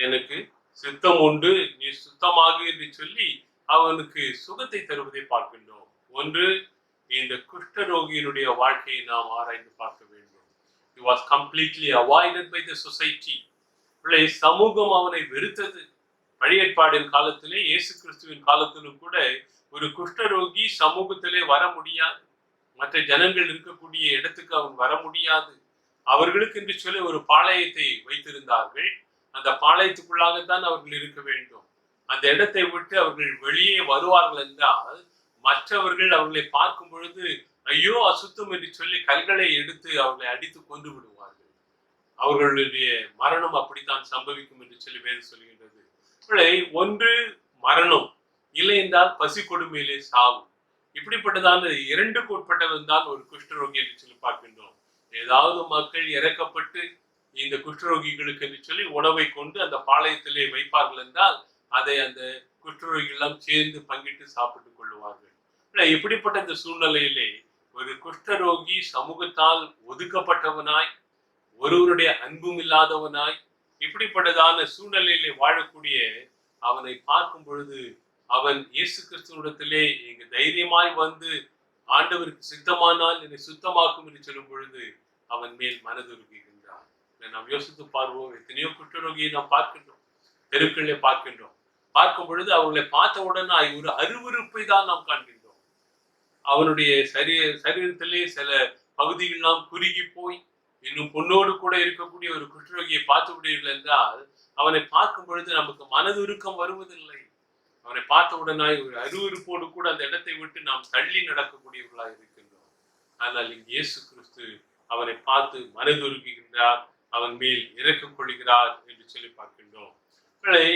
எனக்கு சித்தம் உண்டு, நீ சுத்தமாகு என்று சொல்லி அவனுக்கு சுகத்தை தருவதை பார்க்கின்றோம். ஒன்று, இந்த குஷ்டரோகியினுடைய வாழ்க்கையை நாம் ஆராய்ந்து பார்க்க வேண்டும். He was completely avoided by the society. சமூகம் அவனை வெறுத்தது. பழைய ஏற்பாடின் காலத்திலே, இயேசு கிறிஸ்துவின் காலத்திலும் கூட ஒரு குஷ்டரோகி சமூகத்திலே வர முடியாது. மற்ற ஜனங்கள் இருக்கக்கூடிய இடத்துக்கு அவன் வர முடியாது. அவர்களுக்கு என்று சொல்லி ஒரு பாளையத்தை வைத்திருந்தார்கள். அந்த பாளையத்துக்குள்ளாகத்தான் அவர்கள் இருக்க வேண்டும். அந்த இடத்தை விட்டு அவர்கள் வெளியே வருவார்கள் என்றால் மற்றவர்கள் அவர்களை பார்க்கும் பொழுது ஐயோ அசுத்தம் என்று சொல்லி கல்களை எடுத்து அவர்களை அடித்து கொண்டு விடுவார்கள். அவர்களுடைய மரணம் அப்படித்தான் சம்பவிக்கும் என்று சொல்லி வேதம் சொல்கின்றது. ஒன்று மரணம், இல்லை என்றால் பசி கொடுமையிலே சாவு. இப்படிப்பட்டதான இரண்டுக்கு உட்பட்டவன் தான் ஒரு குஷ்டரோகி என்று சொல்லி பார்க்கின்றோம். ஏதாவது மக்கள் இறக்கப்பட்டு இந்த குஷ்டரோகிகளுக்கு என்று சொல்லி உணவை கொண்டு அந்த பாளையத்திலே வைப்பார்கள் என்றால் அதை அந்த குஷ்டரோகிகள் எல்லாம் சேர்ந்து பங்கிட்டு சாப்பிட்டுக் கொள்ளுவார்கள். இப்படிப்பட்ட இந்த சூழ்நிலையிலே ஒரு குஷ்டரோகி சமூகத்தால் ஒதுக்கப்பட்டவனாய், ஒருவருடைய அன்பும் இல்லாதவனாய், இப்படிப்பட்டதான சூழ்நிலையிலே வாழக்கூடிய அவனை பார்க்கும் பொழுது அவன் இயேசு கிறிஸ்துவிடத்திலே இங்கு தைரியமாய் வந்து ஆண்டவருக்கு சித்தமானால் என்னை சுத்தமாக்கும் என்று சொல்லும் பொழுது அவன் மேல் மனதுருகுகின்றான். நாம் யோசித்து பார்ப்போம். எத்தனையோ குஷ்டரோகியை நாம் பார்க்கின்றோம், தெருக்களிலே பார்க்கின்றோம். பார்க்கும் பொழுது அவர்களை பார்த்தவுடன் ஒரு அருவருப்பை தான் நாம் காண்கின்றோம். அவனுடைய சரீரத்திலே சில பகுதிகளெல்லாம் குறுகி போய் இன்னும் பொண்ணோடு கூட இருக்கக்கூடிய ஒரு குஷ்டரோகியை பார்த்து விடுவீர்கள் என்றால் அவனை பார்க்கும் பொழுது நமக்கு மனதுருக்கம் வருவதில்லை. அவனை பார்த்தவுடனாய் ஒரு அருவருப்போடு கூட அந்த இடத்தை விட்டு நாம் தள்ளி நடக்கக்கூடியவர்களாக இருக்கின்றோம். ஆனால் இங்கு இயேசு கிறிஸ்து அவனை பார்த்து மனதுருகுகின்றார், அவன் மேல் இரக்கம் கொள்கிறார் என்று சொல்லி பார்க்கின்றோம்.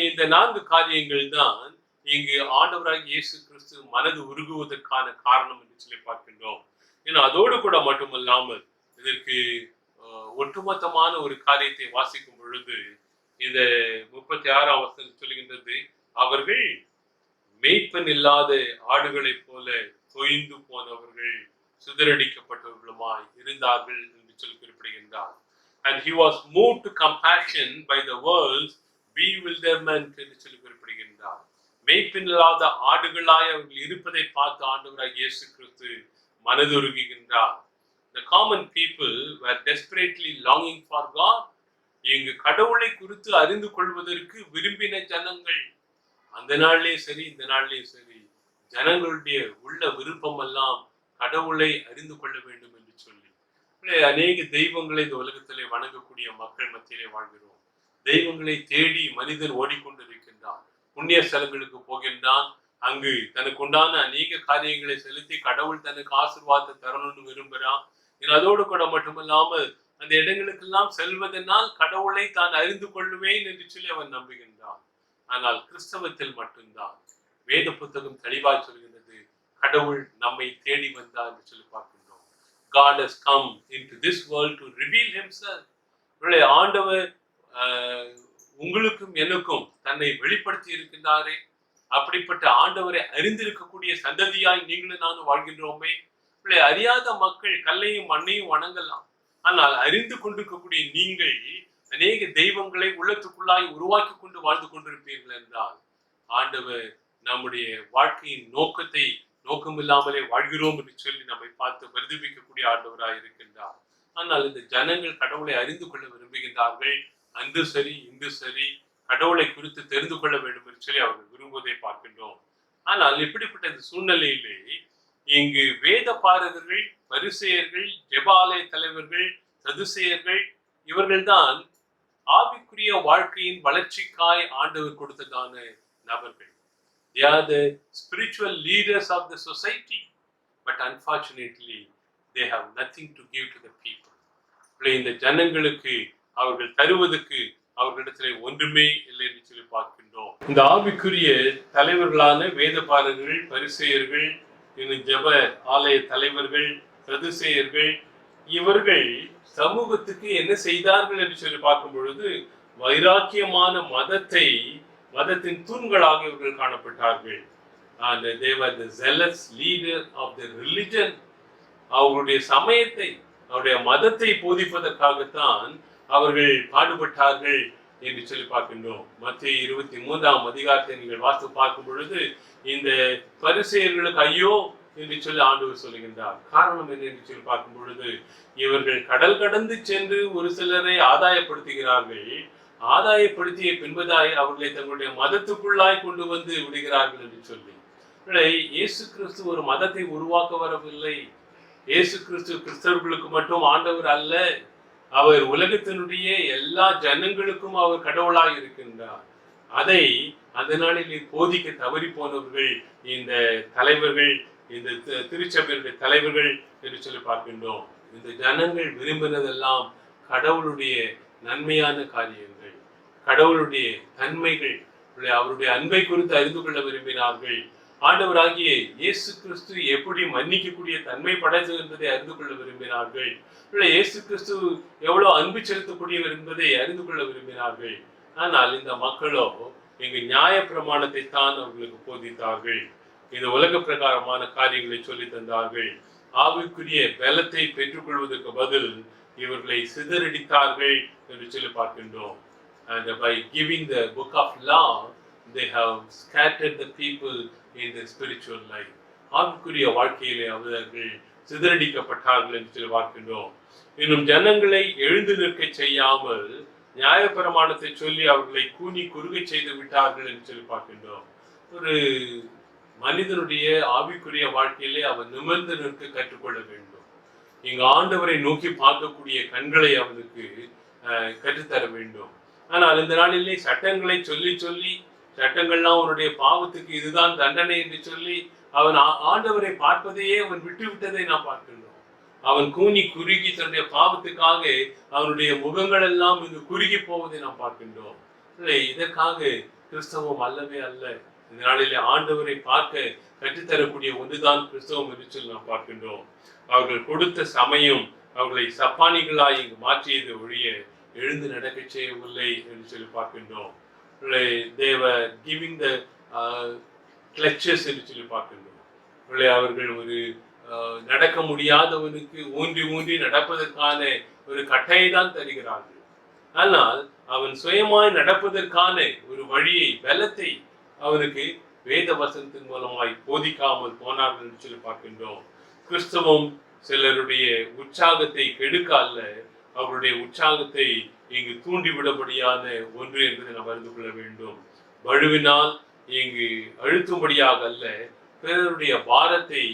இந்த 4 காரியங்கள் தான் இங்கு ஆண்டவராக இயேசு கிறிஸ்து மனது உருகுவதற்கான காரணம் என்று சொல்லி பார்க்கின்றோம். ஏன்னா அதோடு கூட மட்டுமல்லாமல் இதற்கு ஒட்டுமொத்தமான ஒரு காரியத்தை வாசிக்கும் பொழுது இந்த 36ஆம் வசனம் சொல்கின்றது, அவர்கள் மேய்ப்பன் இல்லாத ஆடுகளைப் போல தொய்ந்து போனவர்கள் சிதறடிக்கப்பட்டவர்களுமாய் இருந்தார்கள் என்று சொல்லி குறிப்பிடுகின்றார். And he was moved to compassion by the world's bewilderment என்று சொல்லி குறிப்பிடுகின்றார். மேய்ப்பன் இல்லாத ஆடுகளாய் அவர்கள் இருப்பதை பார்த்து ஆண்டவராக இயேசு கிறிஸ்து மனதுருகுகின்றார். The common people were desperately longing for God. இங்கு கடவுளை குறித்து அறிந்து கொள்வதற்கு விரும்பின ஜனங்கள், அந்த நாளிலே சரி இந்த நாளிலே சரி, ஜனங்களுடைய உள்ள விருப்பம் எல்லாம் கடவுளை அறிந்து கொள்ள வேண்டும் என்று சொல்லி அநேக தெய்வங்களை இந்த உலகத்திலே வணங்கக்கூடிய மக்கள் மத்தியிலே வாழ்கிறோம். தெய்வங்களை தேடி மனிதன் ஓடிக்கொண்டிருக்கின்றான். புண்ணிய ஸ்தலங்களுக்கு போகின்றான். அங்கு தனக்கு உண்டான அநேக காரியங்களை செலுத்தி கடவுள் தனக்கு ஆசீர்வாதத்தை தரணும்னு விரும்புகிறான். அதோடு கூட மட்டுமல்லாமல் அந்த இடங்களுக்கெல்லாம் செல்வதனால் கடவுளை தான் அறிந்து கொள்ளுவேன் என்று சொல்லி அவன் நம்புகின்றான். ஆனால் கிறிஸ்தவத்தில் மட்டும்தான் வேத புத்தகம் தெளிவாய் சொல்கின்றது, கடவுள் நம்மை தேடி வந்தார் என்று சொல்லி பார்க்கின்றோம். God has come into this world to reveal himself. ஆண்டவர் உங்களுக்கும் எனக்கும் தன்னை வெளிப்படுத்தி இருக்கின்றாரே. அப்படிப்பட்ட ஆண்டவரை அறிந்திருக்கக்கூடிய சந்ததியாய் நீங்களும் நானும் வாழ்கின்றோமே. அறியாத மக்கள் கல்லையும் மண்ணையும் வணங்கலாம். ஆனால் அறிந்து கொண்டிருக்கக்கூடிய நீங்கள் அநேக தெய்வங்களை உள்ளத்துக்குள்ளாய் உருவாக்கி கொண்டு வாழ்ந்து கொண்டிருப்பீர்கள் என்றால் ஆண்டவர் நம்முடைய வாழ்க்கையின் நோக்கத்தை நோக்கமில்லாமலே வாழ்கிறோம் என்று சொல்லி நம்மை பார்த்து பரிதபிக்கக்கூடிய ஆண்டவராய் இருக்கின்றார். ஆனால் இந்த ஜனங்கள் கடவுளை அறிந்து கொள்ள விரும்புகின்றார்கள். அன்று சரி இன்று சரி கடவுளை குறித்து தெரிந்து கொள்ள வேண்டும் என்று சொல்லி அவர்கள் விரும்புவதை பார்க்கின்றோம். ஆனால் இப்படிப்பட்ட இந்த சூழ்நிலையிலே இங்கு வேத பாரகர்கள், பரிசேயர்கள், ஜெபாலய தலைவர்கள், சதுசேயர்கள், இவர்கள்தான் ஆவிக்குரிய வாழ்க்கையின் வளர்ச்சிக்காய் ஆண்டவர் கொடுத்ததான நபர்கள். They are the spiritual leaders of the society, but unfortunately they have nothing to give to the people. இந்த ஜனங்களுக்கு அவர்கள் தருவதற்கு அவர்களிடத்திலே ஒன்றுமே இல்லை என்று சொல்லி பார்க்கின்றோம். இந்த ஆவிக்குரிய தலைவர்களான வேதபாரகர்கள், பரிசேயர்கள், இன்னும் ஜெப ஆலய தலைவர்கள், சதுசேயர்கள், இவர்கள் சமூகத்துக்கு என்ன செய்தார்கள் என்று சொல்லி பார்க்கும் பொழுது வைராக்கியமான மதத்தின் தூண்களாக இவர்கள் காணப்பட்டார்கள். And they were the zealous leader of the religion. அவர்களுடைய சமயத்தை, அவருடைய மதத்தை போதிப்பதற்காகத்தான் அவர்கள் பாடுபட்டார்கள் என்று சொல்லி பார்க்கின்றோம். மத்தேயு 23ஆம் அதிகாரத்தை நீங்கள் வாசித்து பார்க்கும் பொழுது இந்த பரிசேயர்களுக்கு ஐயோ என்று சொல்லி ஆண்டவர் சொல்லுகின்றார். காரணம் என்ன என்று சொல்லி பார்க்கும் பொழுது இவர்கள் கடல் கடந்து சென்று ஒரு சிலரை ஆதாயப்படுத்துகிறார்கள். ஆதாயப்படுத்திய பின்பதாய் அவர்களை தங்களுடைய மதத்துக்குள்ளாய் கொண்டு வந்து விடுகிறார்கள் என்று சொல்லி. இயேசு கிறிஸ்து ஒரு மதத்தை உருவாக்க வரவில்லை. இயேசு கிறிஸ்து கிறிஸ்தவர்களுக்கு மட்டும் ஆண்டவர் அல்ல, அவர் உலகத்தினுடைய எல்லா ஜனங்களுக்கும் அவர் கடவுளாய் இருக்கின்றார். அதை அந்த நாளில் போதிக்க தவறி போனவர்கள் இந்த தலைவர்கள், இந்த திருச்சபையுடைய தலைவர்கள் என்று சொல்லி பார்க்கின்றோம். இந்த ஜனங்கள் விரும்பினதெல்லாம் கடவுளுடைய நன்மையான காரியங்கள், கடவுளுடைய தன்மைகள், அவருடைய அன்பை குறித்து அறிந்து கொள்ள விரும்பினார்கள். ஆண்டவராகிய இயேசு கிறிஸ்து எப்படி மன்னிக்கக்கூடிய தன்மை படைத்தது என்பதை அறிந்து கொள்ள விரும்பினார்கள். இயேசு கிறிஸ்து எவ்வளவு அன்பு செலுத்தக்கூடியவர் என்பதை அறிந்து கொள்ள விரும்பினார்கள். ஆனால் இந்த மக்களோ எங்க நியாய பிரமாணத்தை தான் அவர்களுக்கு போதித்தார்கள். இந்த உலக பிரகாரமான காரியங்களை சொல்லி தந்தார்கள். ஆவிக்குரிய பலத்தை பெற்றுக்கொள்வதற்கு பதில் இவர்களை சிதறடித்தார்கள் என்று சொல்லி பார்க்கின்றோம். And by giving the book of law, they have scattered the people in the spiritual life. ஆவிக்குரிய வாழ்க்கையிலே அவர்கள் சிதறடிக்கப்பட்டார்கள் என்று சொல்லி பார்க்கின்றோம். இன்னும் ஜனங்களை எழுந்து நிற்க செய்யாமல் நியாயப்பிரமாணத்தை சொல்லி அவர்களை கூனி குறுக செய்து விட்டார்கள் என்று சொல்லி பார்க்கின்றோம். ஒரு மனிதனுடைய ஆவிக்குரிய வாழ்க்கையிலே அவன் நிமிர்ந்து நிற்க கற்றுக்கொள்ள வேண்டும். இங்கு ஆண்டவரை நோக்கி பார்க்கக்கூடிய கண்களை அவனுக்கு கற்றுத்தர வேண்டும். ஆனால் இந்த நாளிலே சட்டங்களை சொல்லி சட்டங்கள்லாம் அவனுடைய பாவத்துக்கு இதுதான் தண்டனை என்று சொல்லி அவன் ஆண்டவரை பார்ப்பதையே அவன் விட்டு விட்டதை நாம் பார்க்கின்றோம். அவன் கூனி குறுகி தன்னுடைய பாவத்துக்காக அவனுடைய முகங்கள் எல்லாம் இங்கு குறுகி போவதை நாம் பார்க்கின்றோம். இதற்காக கிறிஸ்தவம் அல்லவே அல்ல. இந்த நாளிலே ஆண்டவரை பார்க்க கற்றுத்தரக்கூடிய ஒன்றுதான் கிறிஸ்தவம் என்று சொல்லி நாம் பார்க்கின்றோம். அவர்கள் கொடுத்த சமயம் அவர்களை சப்பானிகளாய் இங்கு மாற்றியது ஒழிய எழுந்து நடக்க செய்யவில்லை என்று சொல்லி பார்க்கின்றோம். They were giving the clutches என்று சொல்லி பார்க்கின்றோம். அவர்கள் ஒரு நடக்க முடியாதவனுக்கு ஊன்றி நடப்பதற்கான ஒரு கட்டையை தான் தருகிறார்கள். ஆனால் அவன் சுயமாய் நடப்பதற்கான ஒரு வழியை, பலத்தை அவனுக்கு வேத வசனத்தின் மூலமாய் போதிக்காமல் போனார்கள் என்று சொல்லி பார்க்கின்றோம். கிறிஸ்தவம் சிலருடைய உற்சாகத்தை கெடுக்க அல்ல, அவருடைய உற்சாகத்தை இங்கு தூண்டிவிடபடியான ஒன்று என்பதை நாம் அறிந்து கொள்ள வேண்டும். வலுவினால் இங்கு அழுத்தும்படியாக அல்ல, பிறருடைய பாரத்தை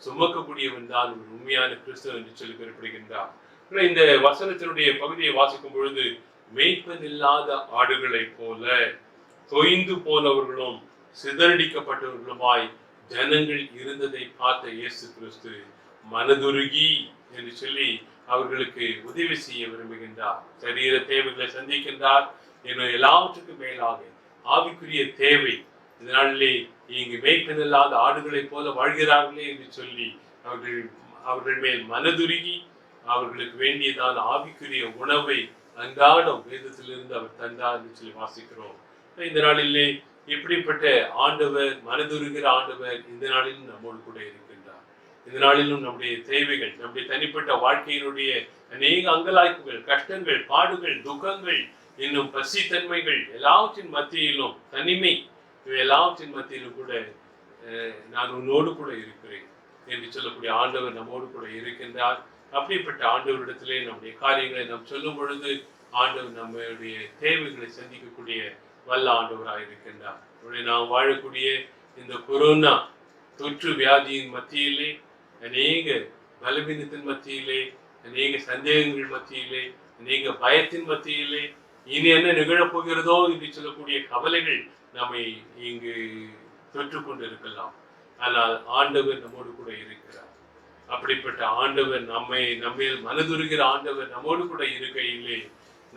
சுமக்கக்கூடியவன் தான் ஒரு உண்மையான கிறிஸ்தவன் என்று சொல்லி குறிப்பிடுகின்றார். இந்த வசனத்தினுடைய பகுதியை வாசிக்கும் பொழுது மேய்ப்பன் இல்லாத ஆடுகளைப் போல தொய்ந்து போனவர்களும் சிதறடிக்கப்பட்டவர்களுமாய் ஜனங்கள் இருந்ததை பார்த்த இயேசு கிறிஸ்து மனதுருகி என்று சொல்லி அவர்களுக்கு உதவி செய்ய விரும்புகின்றார். சரீர தேவைகளை சந்திக்கின்றார். இன்னும் எல்லாவற்றுக்கும் மேலாக ஆவிக்குரிய தேவை, இதனாலே இங்கு மேய்ப்பன் இல்லாத ஆடுகளைப் போல வாழ்கிறார்களே என்று சொல்லி அவர்கள் மேல் மனதுருகி அவர்களுக்கு வேண்டியதான ஆவிக்குரிய உணவை அன்றாடம் வேதத்திலிருந்து அவர் தந்தார் என்று சொல்லி வாசிக்கிறோம். இந்த நாளிலே இப்படிப்பட்ட ஆண்டவர், மனதுருகிற ஆண்டவர் இந்த நாளிலும் நம்மோடு கூட இருக்கின்றார். இந்த நாளிலும் நம்முடைய தேவைகள், நம்முடைய தனிப்பட்ட வாழ்க்கையினுடைய அநேக அங்கலாய்ப்புகள், கஷ்டங்கள், பாடுகள், துக்கங்கள், இன்னும் பசித்தன்மைகள் எல்லாவற்றின் மத்தியிலும், தனிமை, இவை எல்லாவற்றின் மத்தியிலும் கூட நான் உன்னோடு கூட இருக்கிறேன் என்று சொல்லக்கூடிய ஆண்டவர் நம்மோடு கூட இருக்கின்றார். அப்படிப்பட்ட ஆண்டவரிடத்திலே நம்முடைய காரியங்களை நாம் சொல்லும் பொழுது ஆண்டவர் நம்முடைய தேவைகளை சந்திக்கக்கூடிய வல்ல ஆண்டவராக இருக்கின்றார். நாம் வாழக்கூடிய இந்த கொரோனா தொற்று வியாதியின் மத்தியிலே, அநேக பலவீனத்தின் மத்தியிலே, அநேக சந்தேகங்கள் மத்தியிலே, அநேக பயத்தின் மத்தியிலே இனி என்ன நிகழப்போகிறதோ என்று சொல்லக்கூடிய கவலைகள் நம்மை இங்கு தொற்று கொண்டிருக்கலாம். ஆனால் ஆண்டவர் நம்மோடு கூட இருக்கிறார். அப்படிப்பட்ட ஆண்டவர் நம்மேல் மனதுருகிற ஆண்டவர் நம்மோடு கூட இருக்கையிலே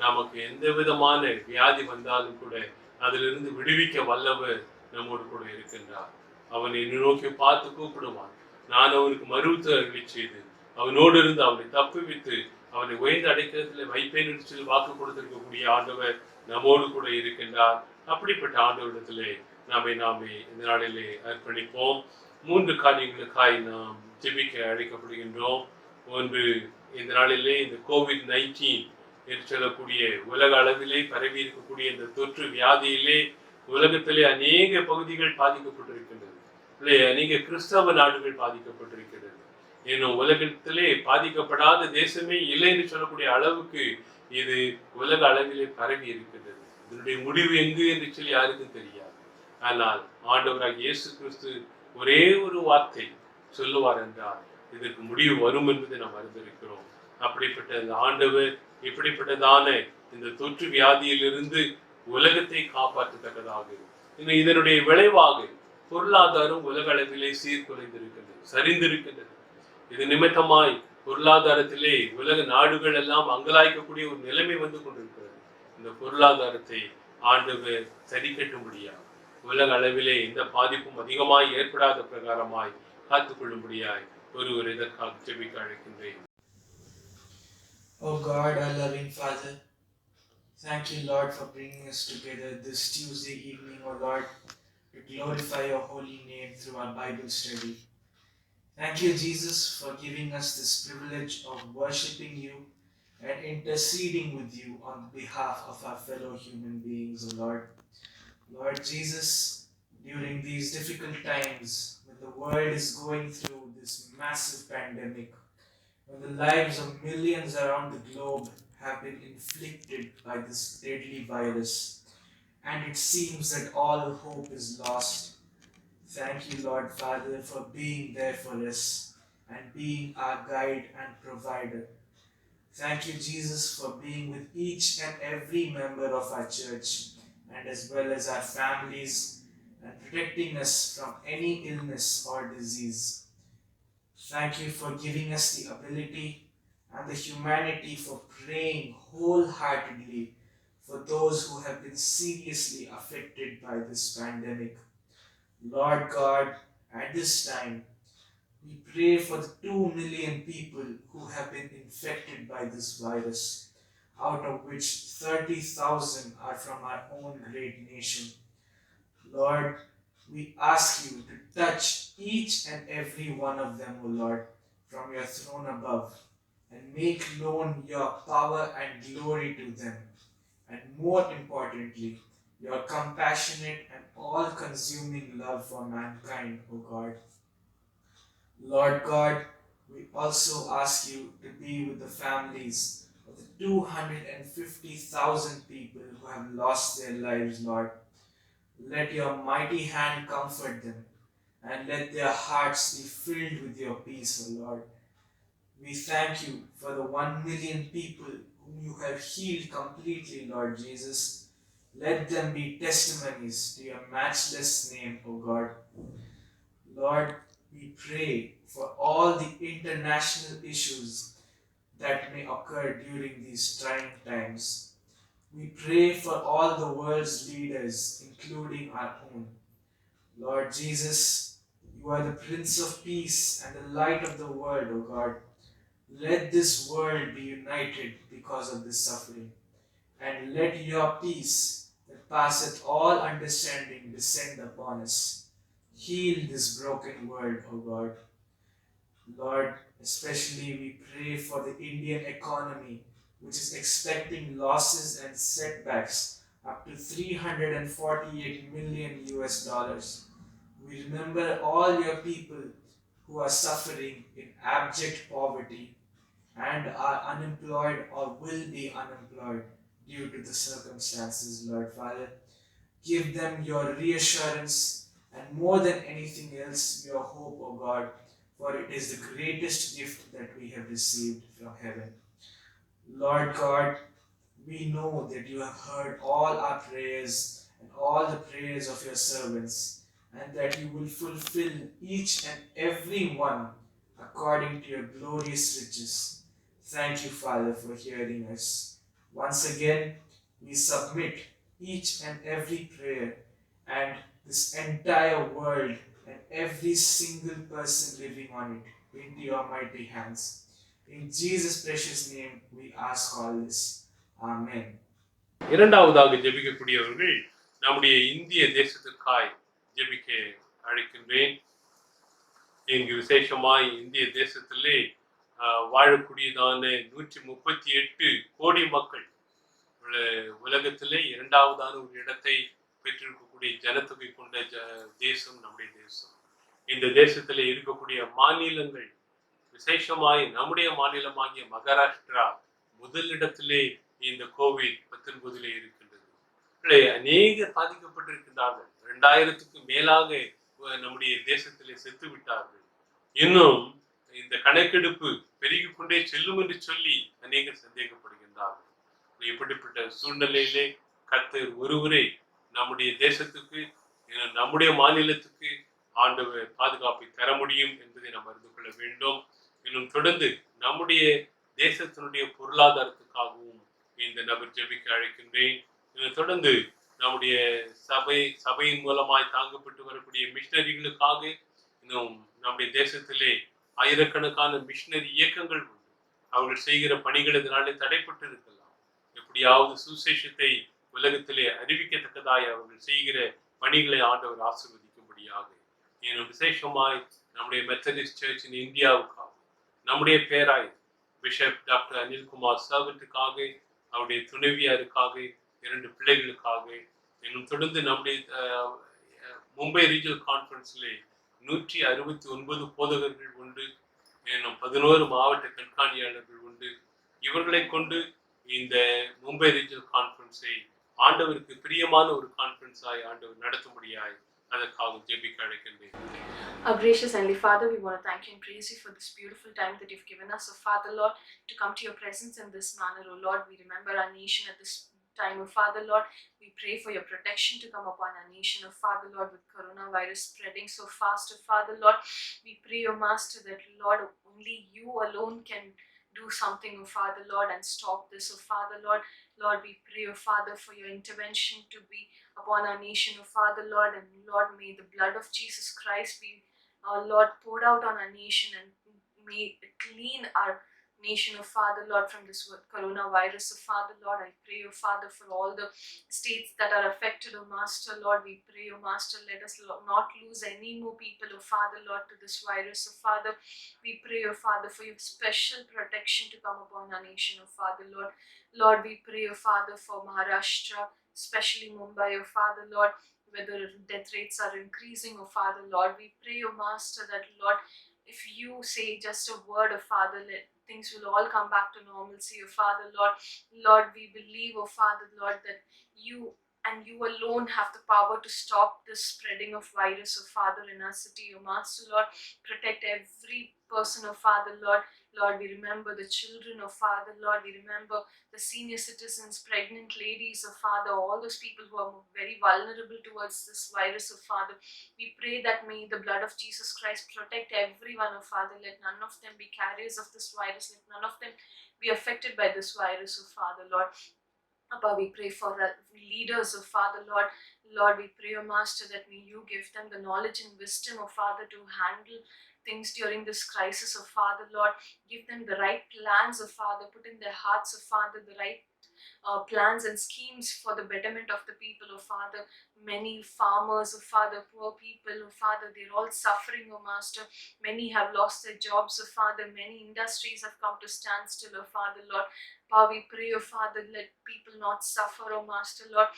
நமக்கு எந்த விதமான வியாதி வந்தாலும் கூட அதிலிருந்து விடுவிக்க வல்லவர் நம்மோடு கூட இருக்கின்றார். அவனை நோக்கி பார்த்து கூப்பிடுவான். நான் அவனுக்கு மருத்துவ அருளி செய்து அவனோடு இருந்து அவனை தப்புவித்து அவனை உயர்ந்த அடைக்கலத்தில் வைப்பேன் என்று சொல்லி வாக்கு கொடுத்திருக்கக்கூடிய ஆண்டவர் நம்மோடு கூட இருக்கின்றார். அப்படிப்பட்ட ஆண்டவரிடத்திலே நாமே இந்த நாளிலே அர்ப்பணிப்போம். 3 காரியங்களுக்காய் நாம் ஜெபிக்க அழைக்கப்படுகின்றோம். ஒன்று, இந்த நாளிலே இந்த COVID-19 என்று சொல்லக்கூடிய உலக அளவிலே பரவி இருக்கக்கூடிய இந்த தொற்று வியாதியிலே உலகத்திலே அநேக பகுதிகள் பாதிக்கப்பட்டிருக்கின்றது. அநேக கிறிஸ்தவ நாடுகள் பாதிக்கப்பட்டிருக்கிறது. இன்னும் உலகத்திலே பாதிக்கப்படாத தேசமே இல்லை என்று சொல்லக்கூடிய அளவுக்கு இது உலக அளவிலே பரவி இருக்கின்றது. இதனுடைய முடிவு எங்கு என்று சொல்லி யாருக்கும் தெரியாது. ஆனால் ஆண்டவராக இயேசு கிறிஸ்து ஒரே ஒரு வார்த்தை சொல்லுவார் என்றால் இதற்கு முடிவு வரும் என்பதை நாம் அறிந்திருக்கிறோம். அப்படிப்பட்ட இந்த ஆண்டவர் இப்படிப்பட்டதான இந்த தொற்று வியாதியிலிருந்து உலகத்தை காப்பாற்றத்தக்கதாக இன்னும் இதனுடைய விளைவாக பொருளாதாரம் உலக அளவிலே சீர்குலைந்திருக்கின்றது, சரிந்திருக்கின்றது. இது நிமித்தமாய் பொருளாதாரத்திலே உலக நாடுகள் எல்லாம் அங்கலாய்க்கக்கூடிய ஒரு நிலைமை வந்து கொண்டிருக்கிறது. இந்த பொருளாதாரத்தை ஆண்டவர் சரி கட்டும்படியாய் உலக அளவிலே எந்த பாதிப்பும் அதிகமாய் ஏற்படாத பிரகாரமாய் காத்துக்கொள்ளும்படியாய் ஒருவர் இதற்காக ஜெபிக்க அழைக்கின்றேன். Oh God, our loving Father, thank you, Lord, for bringing us together this Tuesday evening, oh Lord, to glorify your holy name through our Bible study. Thank you, Jesus, for giving us this privilege of worshiping you and interceding with you on behalf of our fellow human beings, oh Lord. Lord Jesus, during these difficult times when the world is going through this massive pandemic, when the lives of millions around the globe have been inflicted by this deadly virus, and it seems that all hope is lost, thank you, Lord Father, for being there for us and being our guide and provider. Thank you, Jesus, for being with each and every member of our church and as well as our families and protecting us from any illness or disease. Thank you for giving us the ability and the humanity for praying wholeheartedly for those who have been seriously affected by this pandemic. Lord God, at this time, we pray for the 2 million people who have been infected by this virus, out of which 30,000 are from our own great nation. Lord, we ask you to touch each and every one of them, O Lord, from your throne above, and make known your power and glory to them, and more importantly, your compassionate and all-consuming love for mankind, O God. Lord God, we also ask you to be with the families of the 250,000 people who have lost their lives, Lord. Let your mighty hand comfort them, and let their hearts be filled with your peace, O Lord. We thank you for the 1 million people whom you have healed completely, Lord Jesus. Let them be testimonies to your matchless name, O God. Lord, we pray for all the international issues that may occur during these trying times. We pray for all the world's leaders, including our own. Lord Jesus, you are the Prince of Peace and the light of the world, O God. Let this world be united because of this suffering, and let your peace that passeth all understanding descend upon us. Heal this broken world, O God. Lord, especially we pray for the Indian economy, which is expecting losses and setbacks up to $348 million US. We remember all your people who are suffering in abject poverty and are unemployed or will be unemployed due to the circumstances, Lord Father. Give them your reassurance and more than anything else, your hope, O God, for it is the greatest gift that we have received from heaven. Lord God, we know that you have heard all our prayers and all the prayers of your servants, and that you will fulfill each and every one according to your glorious riches. Thank you, Father, for hearing us. Once again, we submit each and every prayer and this entire world and every single person living on it into your mighty hands. In Jesus' precious name, we ask all this. Amen. இரண்டாவதாக ஜெபிக்கக்கூடியவர்கள் நம்முடைய இந்திய தேசத்திற்காய் ஜெபிக்க அழைக்கின்றேன். இங்கு விசேஷமாய் இந்திய தேசத்திலே வாழக்கூடியதான 138 கோடி மக்கள் உலகத்திலே இரண்டாவதான ஒரு இடத்தை பெற்றிருக்கக்கூடிய ஜனத்தொகை கொண்ட தேசம் நம்முடைய தேசம். இந்த தேசத்திலே இருக்கக்கூடிய மாநிலங்கள் விசேஷமாய் நம்முடைய மாநிலமாகிய மகாராஷ்டிரா முதலிடத்திலே இந்த COVID-19 இருக்கின்றது. அநேகர் பாதிக்கப்பட்டிருக்கின்றார்கள். 2000க்கு மேலாக நம்முடைய தேசத்திலே செத்து விட்டார்கள். இன்னும் இந்த கணக்கெடுப்பு பெருகிக் கொண்டே செல்லும் என்று சொல்லி அநேகர் சந்தேகப்படுகின்றார்கள். இப்படிப்பட்ட சூழ்நிலையிலே கர்த்தர் ஒருவரே நம்முடைய தேசத்துக்கு நம்முடைய மாநிலத்துக்கு ஆண்டவர் பாதுகாப்பை தர முடியும் என்பதை நாம் அறிந்து கொள்ள வேண்டும். இன்னும் தொடர்ந்து நம்முடைய தேசத்தினுடைய பொருளாதாரத்துக்காகவும் இந்த நபர் ஜெபிக்க அழைக்கின்றேன். இன்னும் தொடர்ந்து நம்முடைய சபையின் மூலமாய் தாங்கப்பட்டு வரக்கூடிய மிஷனரிகளுக்காக இன்னும் நம்முடைய தேசத்திலே ஆயிரக்கணக்கான மிஷனரி இயக்கங்கள் உண்டு. அவர்கள் செய்கிற பணிகள் இதனாலே தடைப்பட்டு இருக்கலாம். எப்படியாவது சுசேஷத்தை உலகத்திலே அறிவிக்கத்தக்கதாய் அவர்கள் செய்கிற பணிகளை ஆண்டவர் ஆசீர்வதிக்கும்படியாக இன்னும் விசேஷமாய் நம்முடைய மெத்தடிஸ்ட் சர்ச் இன் இந்தியாவுக்காக நம்முடைய பேராய் பிஷப் டாக்டர் அனில்குமார் சர்வெண்ட்டுக்காக அவருடைய துணைவியாருக்காக 2 பிள்ளைகளுக்காக இன்னும் தொடர்ந்து நம்முடைய மும்பை ரீஜனல் கான்ஃபரன்ஸிலே 169 போதகர்கள் உண்டு. இன்னும் 11 மாவட்ட கண்காணியாளர்கள் உண்டு. இவர்களை கொண்டு இந்த மும்பை ரீஜனல் கான்ஃபரன்ஸை ஆண்டவருக்கு பிரியமான ஒரு கான்ஃபரன்ஸாய் ஆண்டவர் நடத்தும்படியாய் அதற்காக ஜெபிக்க அழைக்கின்றேன். Our gracious Heavenly Father, we want to thank you and praise you for this beautiful time that you've given us, oh Father Lord, to come to your presence in this manner, oh Lord. We remember our nation at this time, oh Father Lord. We pray for your protection to come upon our nation, oh Father Lord, with coronavirus spreading so fast, oh Father Lord. We pray, oh Master, that Lord, only you alone can do something, oh Father Lord, and stop this, oh Father Lord. Lord, we pray, oh Father, for your intervention to be upon our nation, oh Father Lord, and Lord, may the blood of Jesus Christ be, Lord, poured out on our nation, and may it clean our nation, oh Father Lord, from this coronavirus, oh Father Lord. I pray, oh Father, for all the states that are affected, oh Master Lord. We pray, oh Master, let us not lose any more people, oh Father Lord, to this virus, oh Father. We pray, oh Father, for your special protection to come upon our nation, oh Father Lord. Lord, we pray, oh Father, for Maharashtra, especially Mumbai, oh Father Lord, where the death rates are increasing, oh Father Lord. We pray, oh Master, that Lord, if you say just a word, oh Father, things will all come back to normalcy, oh Father Lord. Lord, we believe, oh Father Lord, that you and you alone have the power to stop the spreading of virus, oh Father, in our city, oh Master Lord. Protect every person, oh Father Lord. Lord, we remember the children, oh Father Lord. We remember the senior citizens, pregnant ladies, oh Father, all those people who are very vulnerable towards this virus, oh Father. We pray that may the blood of Jesus Christ protect everyone, oh Father. Let none of them be carriers of this virus. Let none of them be affected by this virus, oh Father Lord. Abba, we pray for leaders, oh Father Lord. Lord, we pray, oh Master, that may you give them the knowledge and wisdom, oh Father, to handle things during this crisis, oh Father Lord. Give them the right plans, oh Father. Put in their hearts, oh Father, the right plans and schemes for the betterment of the people, oh Father. Many farmers, oh Father, poor people, oh Father, they're all suffering, oh Master. Many have lost their jobs, oh Father. Many industries have come to standstill, oh Father Lord. We pray, oh Father, let people not suffer, oh Master Lord.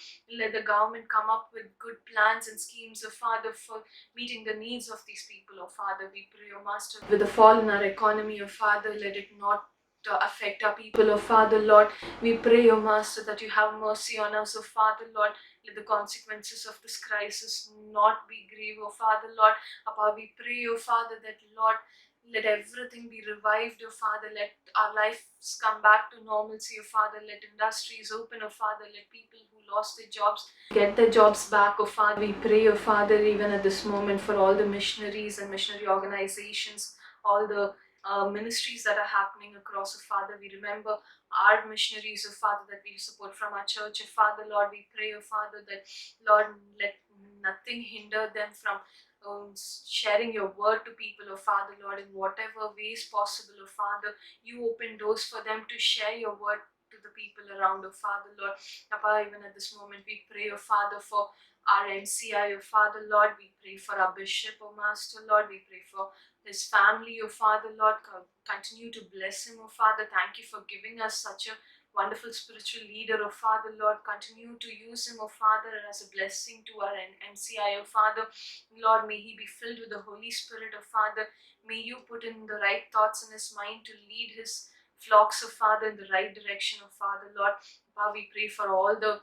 Let the government come up with good plans and schemes, oh Father, for meeting the needs of these people, oh Father. We pray, oh Master, with the fall in our economy, oh Father, let it not affect our people, oh Father Lord. We pray, oh Master, that you have mercy on us, oh Father Lord. Let the consequences of this crisis not be grave, oh Father Lord. We pray, oh Father, that Lord, let everything be revived, oh Father. Let our lives come back to normalcy, oh Father. Let industries open, oh Father. Let people who lost their jobs get their jobs back, oh Father. We pray, oh Father, even at this moment, for all the missionaries and missionary organizations, all the ministries that are happening across, oh Father. We remember our missionaries, oh Father, that we support from our church, oh Father. Lord, we pray, oh Father, that Lord, let nothing hinder them from sharing your word to people, oh Father. Lord, in whatever ways possible, oh Father, you open doors for them to share your word to the people around, oh Father. Lord, Papa, even at this moment we pray, oh Father, for our MCI, oh Father. Lord, we pray for our bishop, oh Master. Lord, we pray for his family, oh Father. Lord, continue to bless him, oh Father. Thank you for giving us such a wonderful spiritual leader, oh Father. Lord, continue to use him, oh Father, as a blessing to our MCI, oh Father. Lord, may he be filled with the Holy Spirit, oh Father. May you put in the right thoughts in his mind to lead his flocks, oh Father, in the right direction, oh Father. Lord, we pray for all the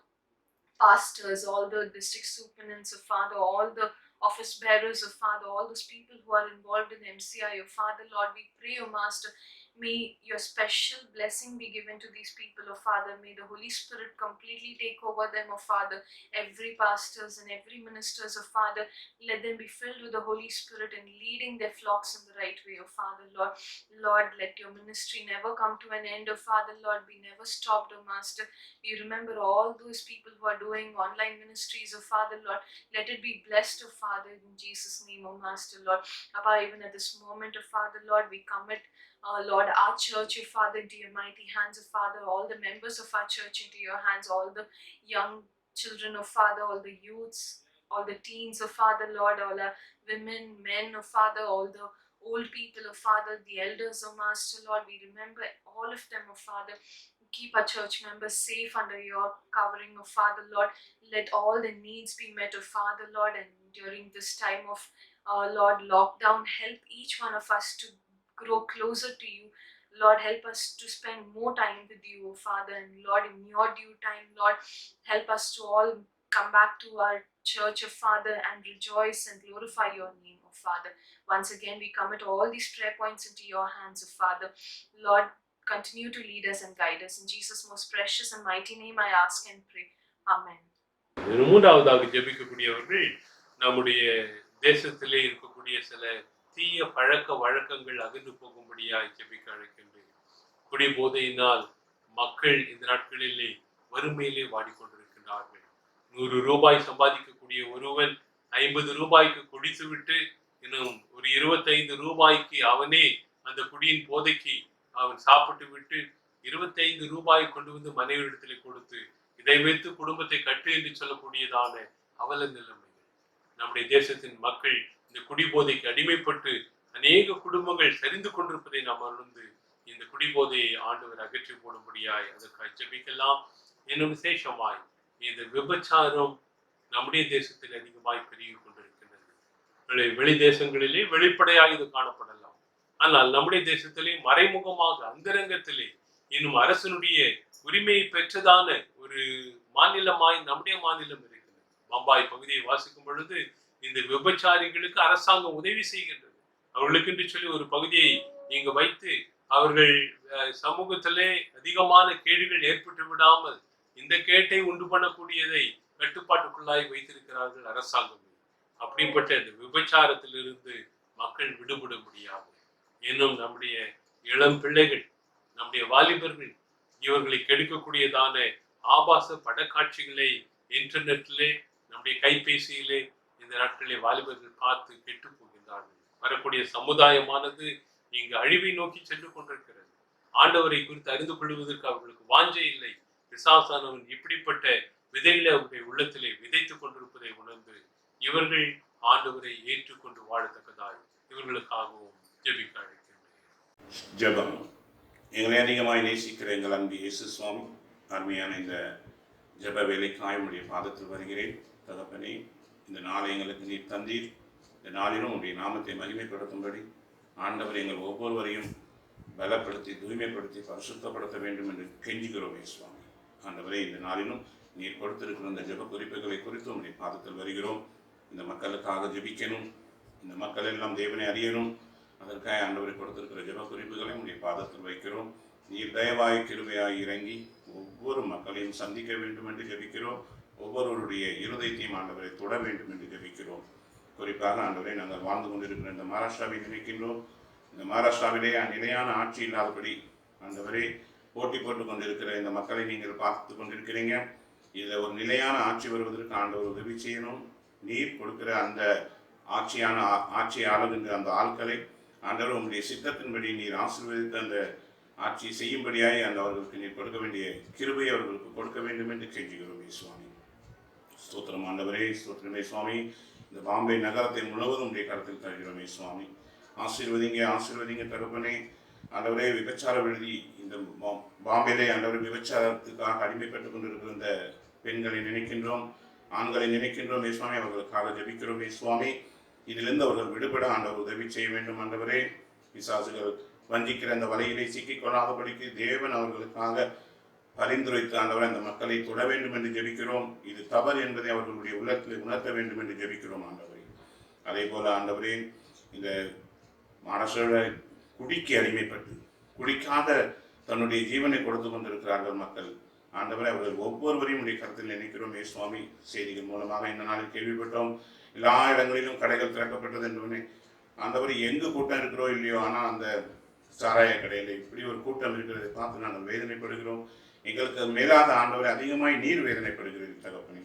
pastors, all the district superintendents, of Father, all the office bearers, of Father, all those people who are involved in MCI, of Father. Lord, we pray, oh Master, may your special blessing be given to these people, oh Father. May the Holy Spirit completely take over them, oh Father. Every pastors and every ministers, oh Father, let them be filled with the Holy Spirit and leading their flocks in the right way, oh Father. Lord, let your ministry never come to an end, oh Father. Lord, be never stopped, oh Master. You remember all those people who are doing online ministries, oh Father. Lord, let it be blessed, oh Father, in Jesus' name, oh Master. Lord, Papa, even at this moment, oh Father, Lord, we commit, Lord, our church, oh Father, into your mighty hands, oh Father. All the members of our church into your hands, all the young children, oh Father, all the youths, all the teens, oh Father. Lord, all our women, men, oh Father, all the old people, oh Father, the elders, oh Master. Lord, we remember all of them, oh Father. Keep our church members safe under your covering, oh Father. Lord, let all the needs be met, oh Father. Lord, and during this time of Lord, lockdown, help each one of us to grow closer to you. Lord, help us to spend more time with you, oh Father. And Lord, in your due time, Lord, help us to all come back to our church, oh Father, and rejoice and glorify your name, oh Father. Once again, we commit all these prayer points into your hands, oh Father. Lord, continue to lead us and guide us. In Jesus' most precious and mighty name, I ask and pray. Amen. மூன்றாவதாக ஜெபிக்கக்கூடியவர்கள் நம்முடைய தேசத்திலே இருக்கக்கூடிய சில தீய பழக்க வழக்கங்கள் அகன்று போகும்படியாய் ஜெபிக்க அழைக்கின்றேன். குடி போதையினால் மக்கள் இந்த நாட்களிலே வறுமையிலே வாடிக்கொண்டிருக்கிறார்கள். 100 ரூபாய் சம்பாதிக்கக்கூடிய ஒருவன் 50 ரூபாய்க்கு குடித்துவிட்டு இன்னும் ஒரு 25 ரூபாய்க்கு அவனே அந்த குடியின் போதைக்கு அவன் சாப்பிட்டு விட்டு 25 ரூபாய் கொண்டு வந்து மனைவியிடத்திலே கொடுத்து இதை வைத்து குடும்பத்தை கட்டு என்று சொல்லக்கூடியதான அவல நிலைமைகள். நம்முடைய தேசத்தின் மக்கள் இந்த குடிபோதைக்கு அடிமைப்பட்டு அநேக குடும்பங்கள் சரிந்து கொண்டிருப்பதை நாம் உணர்ந்து இந்த குடிபோதையை ஆண்டவர் அகற்றி போடும்படியாய் அதற்காக ஜெபிக்கலாம். இன்னும் விசேஷமாய் இந்த விபச்சாரம் நம்முடைய தேசத்தில் அதிகமாய் பெருகி கொண்டிருக்கின்றது. வெளி தேசங்களிலே வெளிப்படையாக இது காணப்படலாம். ஆனால் நம்முடைய தேசத்திலே மறைமுகமாக அந்தரங்கத்திலே இன்னும் அரசனுடைய உரிமையை பெற்றதான ஒரு மாநிலமாய் நம்முடைய மாநிலம் இருக்கிறது. பம்பாய் பகுதியை வாசிக்கும் பொழுது இந்த விபச்சாரிகளுக்கு அரசாங்கம் உதவி செய்கின்றது. அவர்களுக்கு என்று சொல்லி ஒரு பகுதியை இங்கு வைத்து அவர்கள் சமூகத்திலே அதிகமான கேடுகள் ஏற்பட்டு விடாமல் இந்த கேட்டை உண்டு பண்ணக்கூடியதை கட்டுப்பாட்டுக்குள்ளாய் வைத்திருக்கிறார்கள் அரசாங்கம். அப்படிப்பட்ட இந்த விபச்சாரத்திலிருந்து மக்கள் விடுபட முடியாது. இன்னும் நம்முடைய இளம் பிள்ளைகள், நம்முடைய வாலிபர்கள் இவர்களை கெடுக்கக்கூடியதான ஆபாச படக்காட்சிகளை இன்டர்நெட்டிலே, நம்முடைய கைபேசியிலே இந்த நாட்களிலே வாலிபர்கள் பார்த்து கெட்டு போகின்றார்கள். வரக்கூடிய சமுதாயமானது இங்கு அழிவை நோக்கி சென்று கொண்டிருக்கிறது. ஆண்டவரை குறித்து அறிந்து கொள்வதற்கு அவர்களுக்கு வாஞ்சை இல்லை. பிசாசானவன் இப்படிப்பட்ட விதைகளை அவருடைய உள்ளத்திலே விதைத்துக் கொண்டிருப்பதை உணர்ந்து இவர்கள் ஆண்டவரை ஏற்றுக்கொண்டு வாழத்தக்கதாய் இவர்களுக்காகவும் ஜெபிக்க அழைக்கின்றேன். ஜெபம். எங்களை அதிகமாய் நேசிக்கிற எங்கள் அன்பு இயேசு சுவாமி, அருமையான இந்த ஜெப வேலைக்காய் உடைய பாதத்தில் வருகிறேன். தகப்பனே, இந்த நாளை எங்களுக்கு நீர் தந்தீர். இந்த நாளிலும் உடைய நாமத்தை மகிமைப்படுத்தும்படி ஆண்டவர் எங்கள் ஒவ்வொருவரையும் பலப்படுத்தி தூய்மைப்படுத்தி பரிசுத்தப்படுத்த வேண்டும் என்று கெஞ்சுகிறோம் சுவாமி. ஆண்டவரே, இந்த நாளிலும் நீர் கொடுத்திருக்கிற இந்த ஜெப குறிப்புகளை குறித்து உடைய பாதத்தில் வருகிறோம். இந்த மக்களுக்காக ஜெபிக்கணும், இந்த மக்கள் எல்லாம் தேவனை அறியணும். அதற்காக ஆண்டவரை கொடுத்திருக்கிற ஜெப குறிப்புகளை உடைய பாதத்தில் வைக்கிறோம். நீர் தயவாய் கிருபையாய் இறங்கி ஒவ்வொரு மக்களையும் சந்திக்க வேண்டும் என்று ஜெபிக்கிறோம். ஒவ்வொருவருடைய இருதயத்தையும் ஆண்டவரை தொட வேண்டும் என்று ஜெபிக்கிறோம். குறிப்பாக ஆண்டவரை நாங்கள் வாழ்ந்து கொண்டிருக்கிற இந்த மகாராஷ்டிராவை நினைக்கின்றோம். இந்த மகாராஷ்டிராவிலே நிலையான ஆட்சி இல்லாதபடி ஆண்டவரே போட்டி போட்டுக் கொண்டிருக்கிற இந்த மக்களை நீங்கள் பார்த்து கொண்டிருக்கிறீங்க. இதில் ஒரு நிலையான ஆட்சி வருவதற்கு ஆண்டவர் உதவி செய்யணும். நீர் கொடுக்கிற அந்த ஆட்சியாளர் அந்த ஆட்களை ஆண்டவர் உங்களுடைய சித்தத்தின்படி நீர் ஆசீர்வதித்து அந்த ஆட்சியை செய்யும்படியாய் அந்த அவர்களுக்கு நீர் கொடுக்க வேண்டிய கிருபை அவர்களுக்கு கொடுக்க வேண்டும் என்று கெஞ்சுகிறோம் சுவாமி. ஸ்தோத்திரம் ஆண்டவரே, ஸ்தோத்திரமே சுவாமி. இந்த பாம்பே நகரத்தை முழுவதும் உடைய கருத்தில் தருகிறோமே சுவாமி. ஆசீர்வதிங்க தகப்பனே. ஆண்டவரே, விபச்சார விடுதி இந்த பாம்பேலே ஆண்டவரே விபச்சாரத்துக்காக அடிமைப்பட்டுக் கொண்டிருக்கிற இந்த பெண்களை நினைக்கின்றோம், ஆண்களை நினைக்கின்றோம் சுவாமி. அவர்களுக்காக ஜெபிக்கிறோம் சுவாமி. இதிலிருந்து அவர்கள் விடுபட ஆண்டவர் உதவி செய்ய வேண்டும் ஆண்டவரே. பிசாசுகள் வஞ்சிக்கிற அந்த வலையிலே சிக்கிக் கொள்ளாதபடிக்கு தேவன் அவர்களுக்காக பரிந்துரைத்து ஆண்டவரை அந்த மக்களை தொட வேண்டும் என்று ஜெபிக்கிறோம். இது தவறு என்பதை அவர்களுடைய உள்ளத்தில் உணர்த்த வேண்டும் என்று ஜெபிக்கிறோம் ஆண்டவரே. அதே போல ஆண்டவரே, இந்த மனசோட குடிக்கு அடிமைப்பட்டு குடிக்காத தன்னுடைய ஜீவனை கொடுத்து கொண்டிருக்கிறார்கள் மக்கள். ஆண்டவரை அவர்கள் ஒவ்வொருவரையும் உடைய கருத்தில் நினைக்கிறோம் சுவாமி. செய்திகள் மூலமாக இந்த நாளில் கேள்விப்பட்டோம், எல்லா இடங்களிலும் கடைகள் திறக்கப்பட்டது என்று. ஆண்டவர் எங்கு கூட்டம் இருக்கிறோ இல்லையோ, ஆனால் அந்த சாராய கடையில் இப்படி ஒரு கூட்டம் இருக்கிறதை பார்த்து நாங்கள் வேதனைப்படுகிறோம். எங்களுக்கு மேலாத ஆண்டவரை அதிகமாய் நீர் வேதனைப்படுகிறது தகப்பனே.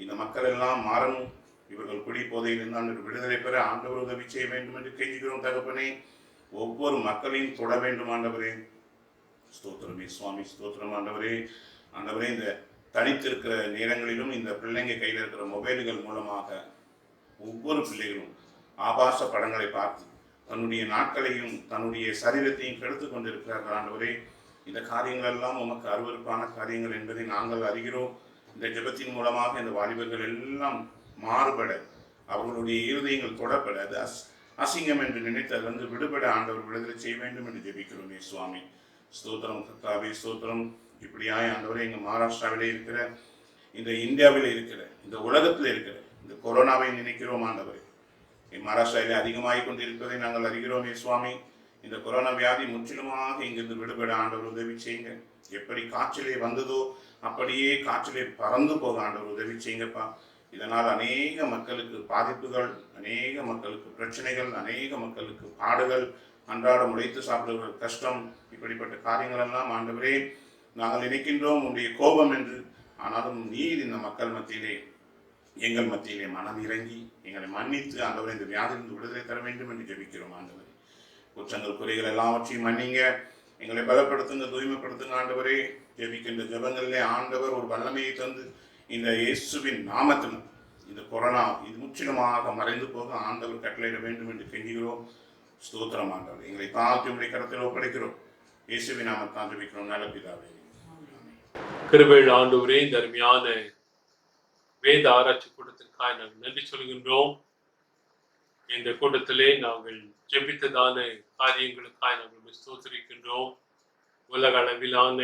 இந்த மக்கள் எல்லாம் மாறணும். இவர்கள் குடி போதையில் இருந்தால் விடுதலை பெற ஆண்டவர் உதவி செய்ய வேண்டும் என்று கெஞ்சுகிறோம் தகப்பனே. ஒவ்வொரு மக்களையும் தொட வேண்டும் ஆண்டவரே. ஸ்தோத்திரமே சுவாமி, ஸ்தோத்திரம் ஆண்டவரே. ஆண்டவரே, இந்த தனித்திருக்கிற நேரங்களிலும் இந்த பிள்ளைங்க கையில் இருக்கிற மொபைல்கள் மூலமாக ஒவ்வொரு பிள்ளைகளும் ஆபாச படங்களை பார்த்து தன்னுடைய நாட்களையும் தன்னுடைய சரீரத்தையும் கெடுத்து கொண்டிருக்கிறார்கள் ஆண்டவரே. இந்த காரியங்கள் எல்லாம் உமக்கு அருவருப்பான காரியங்கள் என்பதை நாங்கள் அறிகிறோம். இந்த ஜெபத்தின் மூலமாக இந்த வாலிபர்கள் எல்லாம் மாறுபட, அவர்களுடைய இருதயங்கள் தொடப்பட, அது அசிங்கம் என்று நினைத்து அதிலிருந்து விடுபட ஆண்டவர் விடுதலை செய்ய வேண்டும் என்று ஜெபிக்கிறோம் சுவாமி. ஸ்தோத்திரம் கர்த்தாவே, ஸ்தோத்திரம். இப்படியாய் ஆண்டவரே, எங்கள் மகாராஷ்டிராவிலே இருக்கிற, இந்த இந்தியாவில் இருக்கிற, இந்த உலகத்தில் இருக்கிற இந்த கொரோனாவை நினைக்கிறோம் ஆண்டவரே. மகாராஷ்டிராவிலே அதிகமாகிக் கொண்டிருப்பதை நாங்கள் அறிகிறோம் சுவாமி. இந்த கொரோனா வியாதி முற்றிலுமாக இங்கிருந்து விடுபட ஆண்டவர் உதவி செய்யுங்க. எப்படி காய்ச்சலே வந்ததோ அப்படியே காய்ச்சலே பறந்து போக ஆண்டவர் உதவி செய்யுங்கப்பா. இதனால் அநேக மக்களுக்கு பாதிப்புகள், அநேக மக்களுக்கு பிரச்சனைகள், அநேக மக்களுக்கு பாடுகள், அன்றாடம் உழைத்து சாப்பிடுகிற கஷ்டம், இப்படிப்பட்ட காரியங்கள் எல்லாம் ஆண்டவரே நாங்கள் நினைக்கின்றோம் உடைய கோபம் என்று. ஆனாலும் நீர் இந்த மக்கள் மத்தியிலே, எங்கள் மத்தியிலே மனம் இறங்கி எங்களை மன்னித்து ஆண்டவரை இந்த வியாதியிலிருந்து விடுதலை தர வேண்டும் என்று ஜெபிக்கிறோம் ஆண்டவரே. குற்றங்கள் குறைகள் எல்லாவற்றையும் மன்னிங்க, எங்களை பலப்படுத்துங்க, தூய்மைப்படுத்துங்க ஆண்டவரே. ஜெபிக்கின்ற ஜெபங்களிலே ஆண்டவர் ஒரு வல்லமையை தந்து இந்த இயேசுவின் நாமத்தில் இந்த கொரோனா இது முற்றிலுமாக மறைந்து போக ஆண்டவர் கட்டளையிட வேண்டும் என்று கெஞ்சுகிறோம். ஸ்தோத்திரம் ஆண்டவர். எங்களை தாழ்த்தி உடைய கரத்தில் ஒப்படைக்கிறோம். இயேசுவின் நாமத்தான் ஜெபிக்கிறோம் நல்ல பிதாவே. கிருபையுள்ள ஆண்டவரே, இந்த அருமையான வேத ஆராய்ச்சி கூட்டத்திற்காக நாங்கள் நன்றி சொல்கின்றோம். இந்த கூட்டத்திலே நாங்கள் ஜெபித்ததான காரியங்களுக்காக நாங்கள் ஸ்தோத்திரிக்கின்றோம். உலக அளவிலான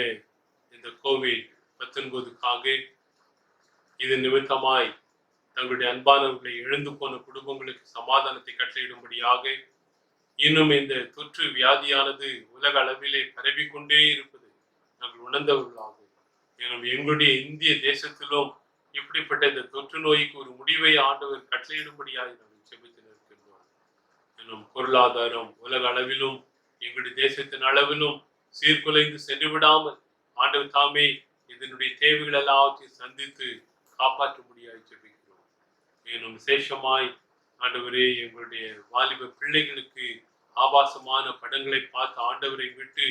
இந்த COVID-19க்காக இது நிமித்தமாய் தங்களுடைய அன்பானவர்களை இழந்து போன குடும்பங்களுக்கு சமாதானத்தை கட்டளையிடும்படியாக இன்னும் இந்த தொற்று வியாதியானது உலக அளவிலே பரவிக்கொண்டே இருப்பது நாங்கள் உணர்ந்தவர்களாக, இன்னும் எங்களுடைய இந்திய தேசத்திலும் இப்படிப்பட்ட இந்த தொற்று நோய்க்கு ஒரு முடிவை ஆண்டவர் கட்டளையிடும்படியாக நாங்கள் ஜெபித்து நிற்கின்றோம். இன்னும் பொருளாதாரம் உலக அளவிலும் எங்களுடைய தேசத்தின் அளவிலும் சீர்குலைந்து சென்று விடாமல் ஆண்டவர் தாமே இதனுடைய தேவைகள் எல்லாவற்றையும் சந்தித்து காப்பாற்றும்படியாக ஜெபிக்கிறோம். இன்னும் விசேஷமாய் ஆண்டவரே, எங்களுடைய வாலிப பிள்ளைகளுக்கு ஆபாசமான படங்களை பார்த்து ஆண்டவரை விட்டு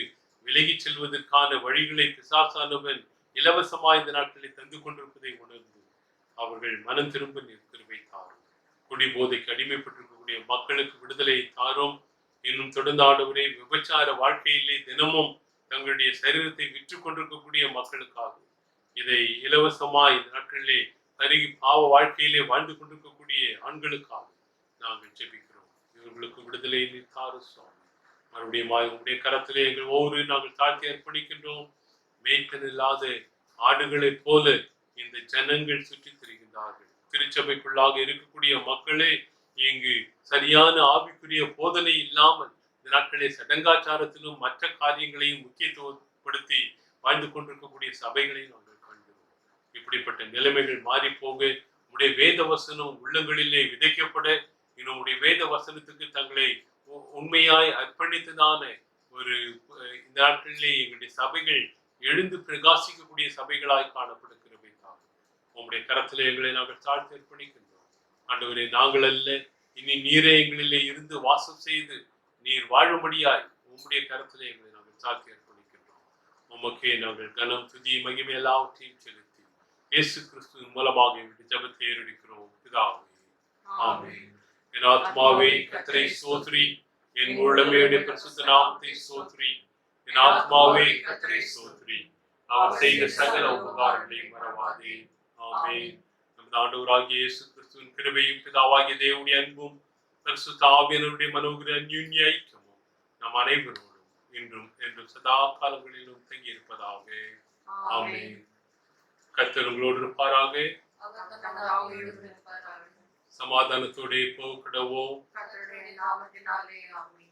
விலகி செல்வதற்கான வழிகளை பிசாசானவன் இலவசமாய் இந்த நாட்களில் தந்து கொண்டிருப்பதை உணர்ந்து அவர்கள் மனம் திரும்ப கிருபை தாரும். குடிபோதைக்கு அடிமைப்பட்டிருக்கக்கூடிய மக்களுக்கு விடுதலை தாரும். இன்னும் தொடர்ந்து ஆண்டவரே, விபச்சார வாழ்க்கையிலே தினமும் தங்களுடைய சரீரத்தை விற்று கொண்டிருக்கக்கூடிய மக்களுக்காக, இதை இலவசமாய் இந்த நாட்களிலே கருகி பாவ வாழ்க்கையிலே வாழ்ந்து கொண்டிருக்கக்கூடிய ஆண்களுக்காக நாங்கள் ஜெபிக்கிறோம். இவர்களுக்கு விடுதலை தாரும் சுவாமி. மறுபடியும் உங்களுடைய கரத்திலே எங்கள் ஒவ்வொரு நாங்கள் தாழ்த்தி அர்ப்பணிக்கின்றோம். மேய்ப்பன் இல்லாத ஆடுகளைப் போல இந்த ஜனங்கள் சுற்றித் திரிகின்றார்கள். திருச்சபைக்குள்ளாக இருக்கக்கூடிய மக்களே இங்கு சரியான ஆவிக்குரிய போதனை இல்லாமல் இந்த நாட்களே சடங்காச்சாரத்திலும் மற்ற காரியங்களையும் முக்கியத்துவப்படுத்தி வாழ்ந்து கொண்டிருக்கக்கூடிய சபைகளையும் நாங்கள் காண்கிறோம். இப்படிப்பட்ட நிலைமைகள் மாறி போக உடைய வேத வசனம் உள்ளங்களிலே விதைக்கப்பட, இன்னும் உடைய வேத வசனத்துக்கு தங்களை உண்மையாய் அர்ப்பணித்ததான ஒரு இந்த நாட்களிலே எங்களுடைய சபைகள் எழுந்து பிரகாசிக்கக்கூடிய சபைகளாய் காணப்படுகிறவைதான். உங்களுடைய கரத்திலே எங்களை நாங்கள் தாழ்த்தி அர்ப்பணிக்கின்றோம். ஆண்டவரே, நாங்கள் அல்ல, இனி நீரே எங்களிலே இருந்து வாசம் செய்து நீர் வாழும்படியாய் உம்முடைய கரத்திலே எங்களை நாங்கள் தாழ்த்தி அர்ப்பணிக்கின்றோம். உமக்கே நாங்கள் கனம், துதி, மகிமை எல்லாவற்றையும் செலுத்தி இயேசு கிறிஸ்துவின் மூலமாக எங்களுடைய ஜெபத்தை ஏறெடுக்கிறோம் பிதாவே. ஆமென். என் ஆத்மாவே கர்த்தரை ஸ்தோத்திரி, என் உள்ளமையுடைய பரிசுத்த நாமத்தை ஸ்தோத்திரி. என் ஆத்மாவே கர்த்தரை ஸ்தோத்திரி, அவர் செய்த சகல உபகாரங்களை மறவாதே. ஆமென். நமது ஆண்டவராகிய இயேசு கிறிஸ்துவின் கிருபையும் பிதாவாகிய தேவனுடைய அன்பும் பரிசுத்த ஆவியானவருடைய மனோகர அந்யோன்ய ஐக்கியமும் நம் அனைவரோடும் இன்றும் என்றும் சதா காலங்களிலும் தங்கியிருப்பதாக. ஆமென். கர்த்தர் உங்களோடு இருப்பாராக. சமாதானத்தோடு போகக்கூடவோ. கர்த்தருடைய நாமத்தினாலே ஆமென்.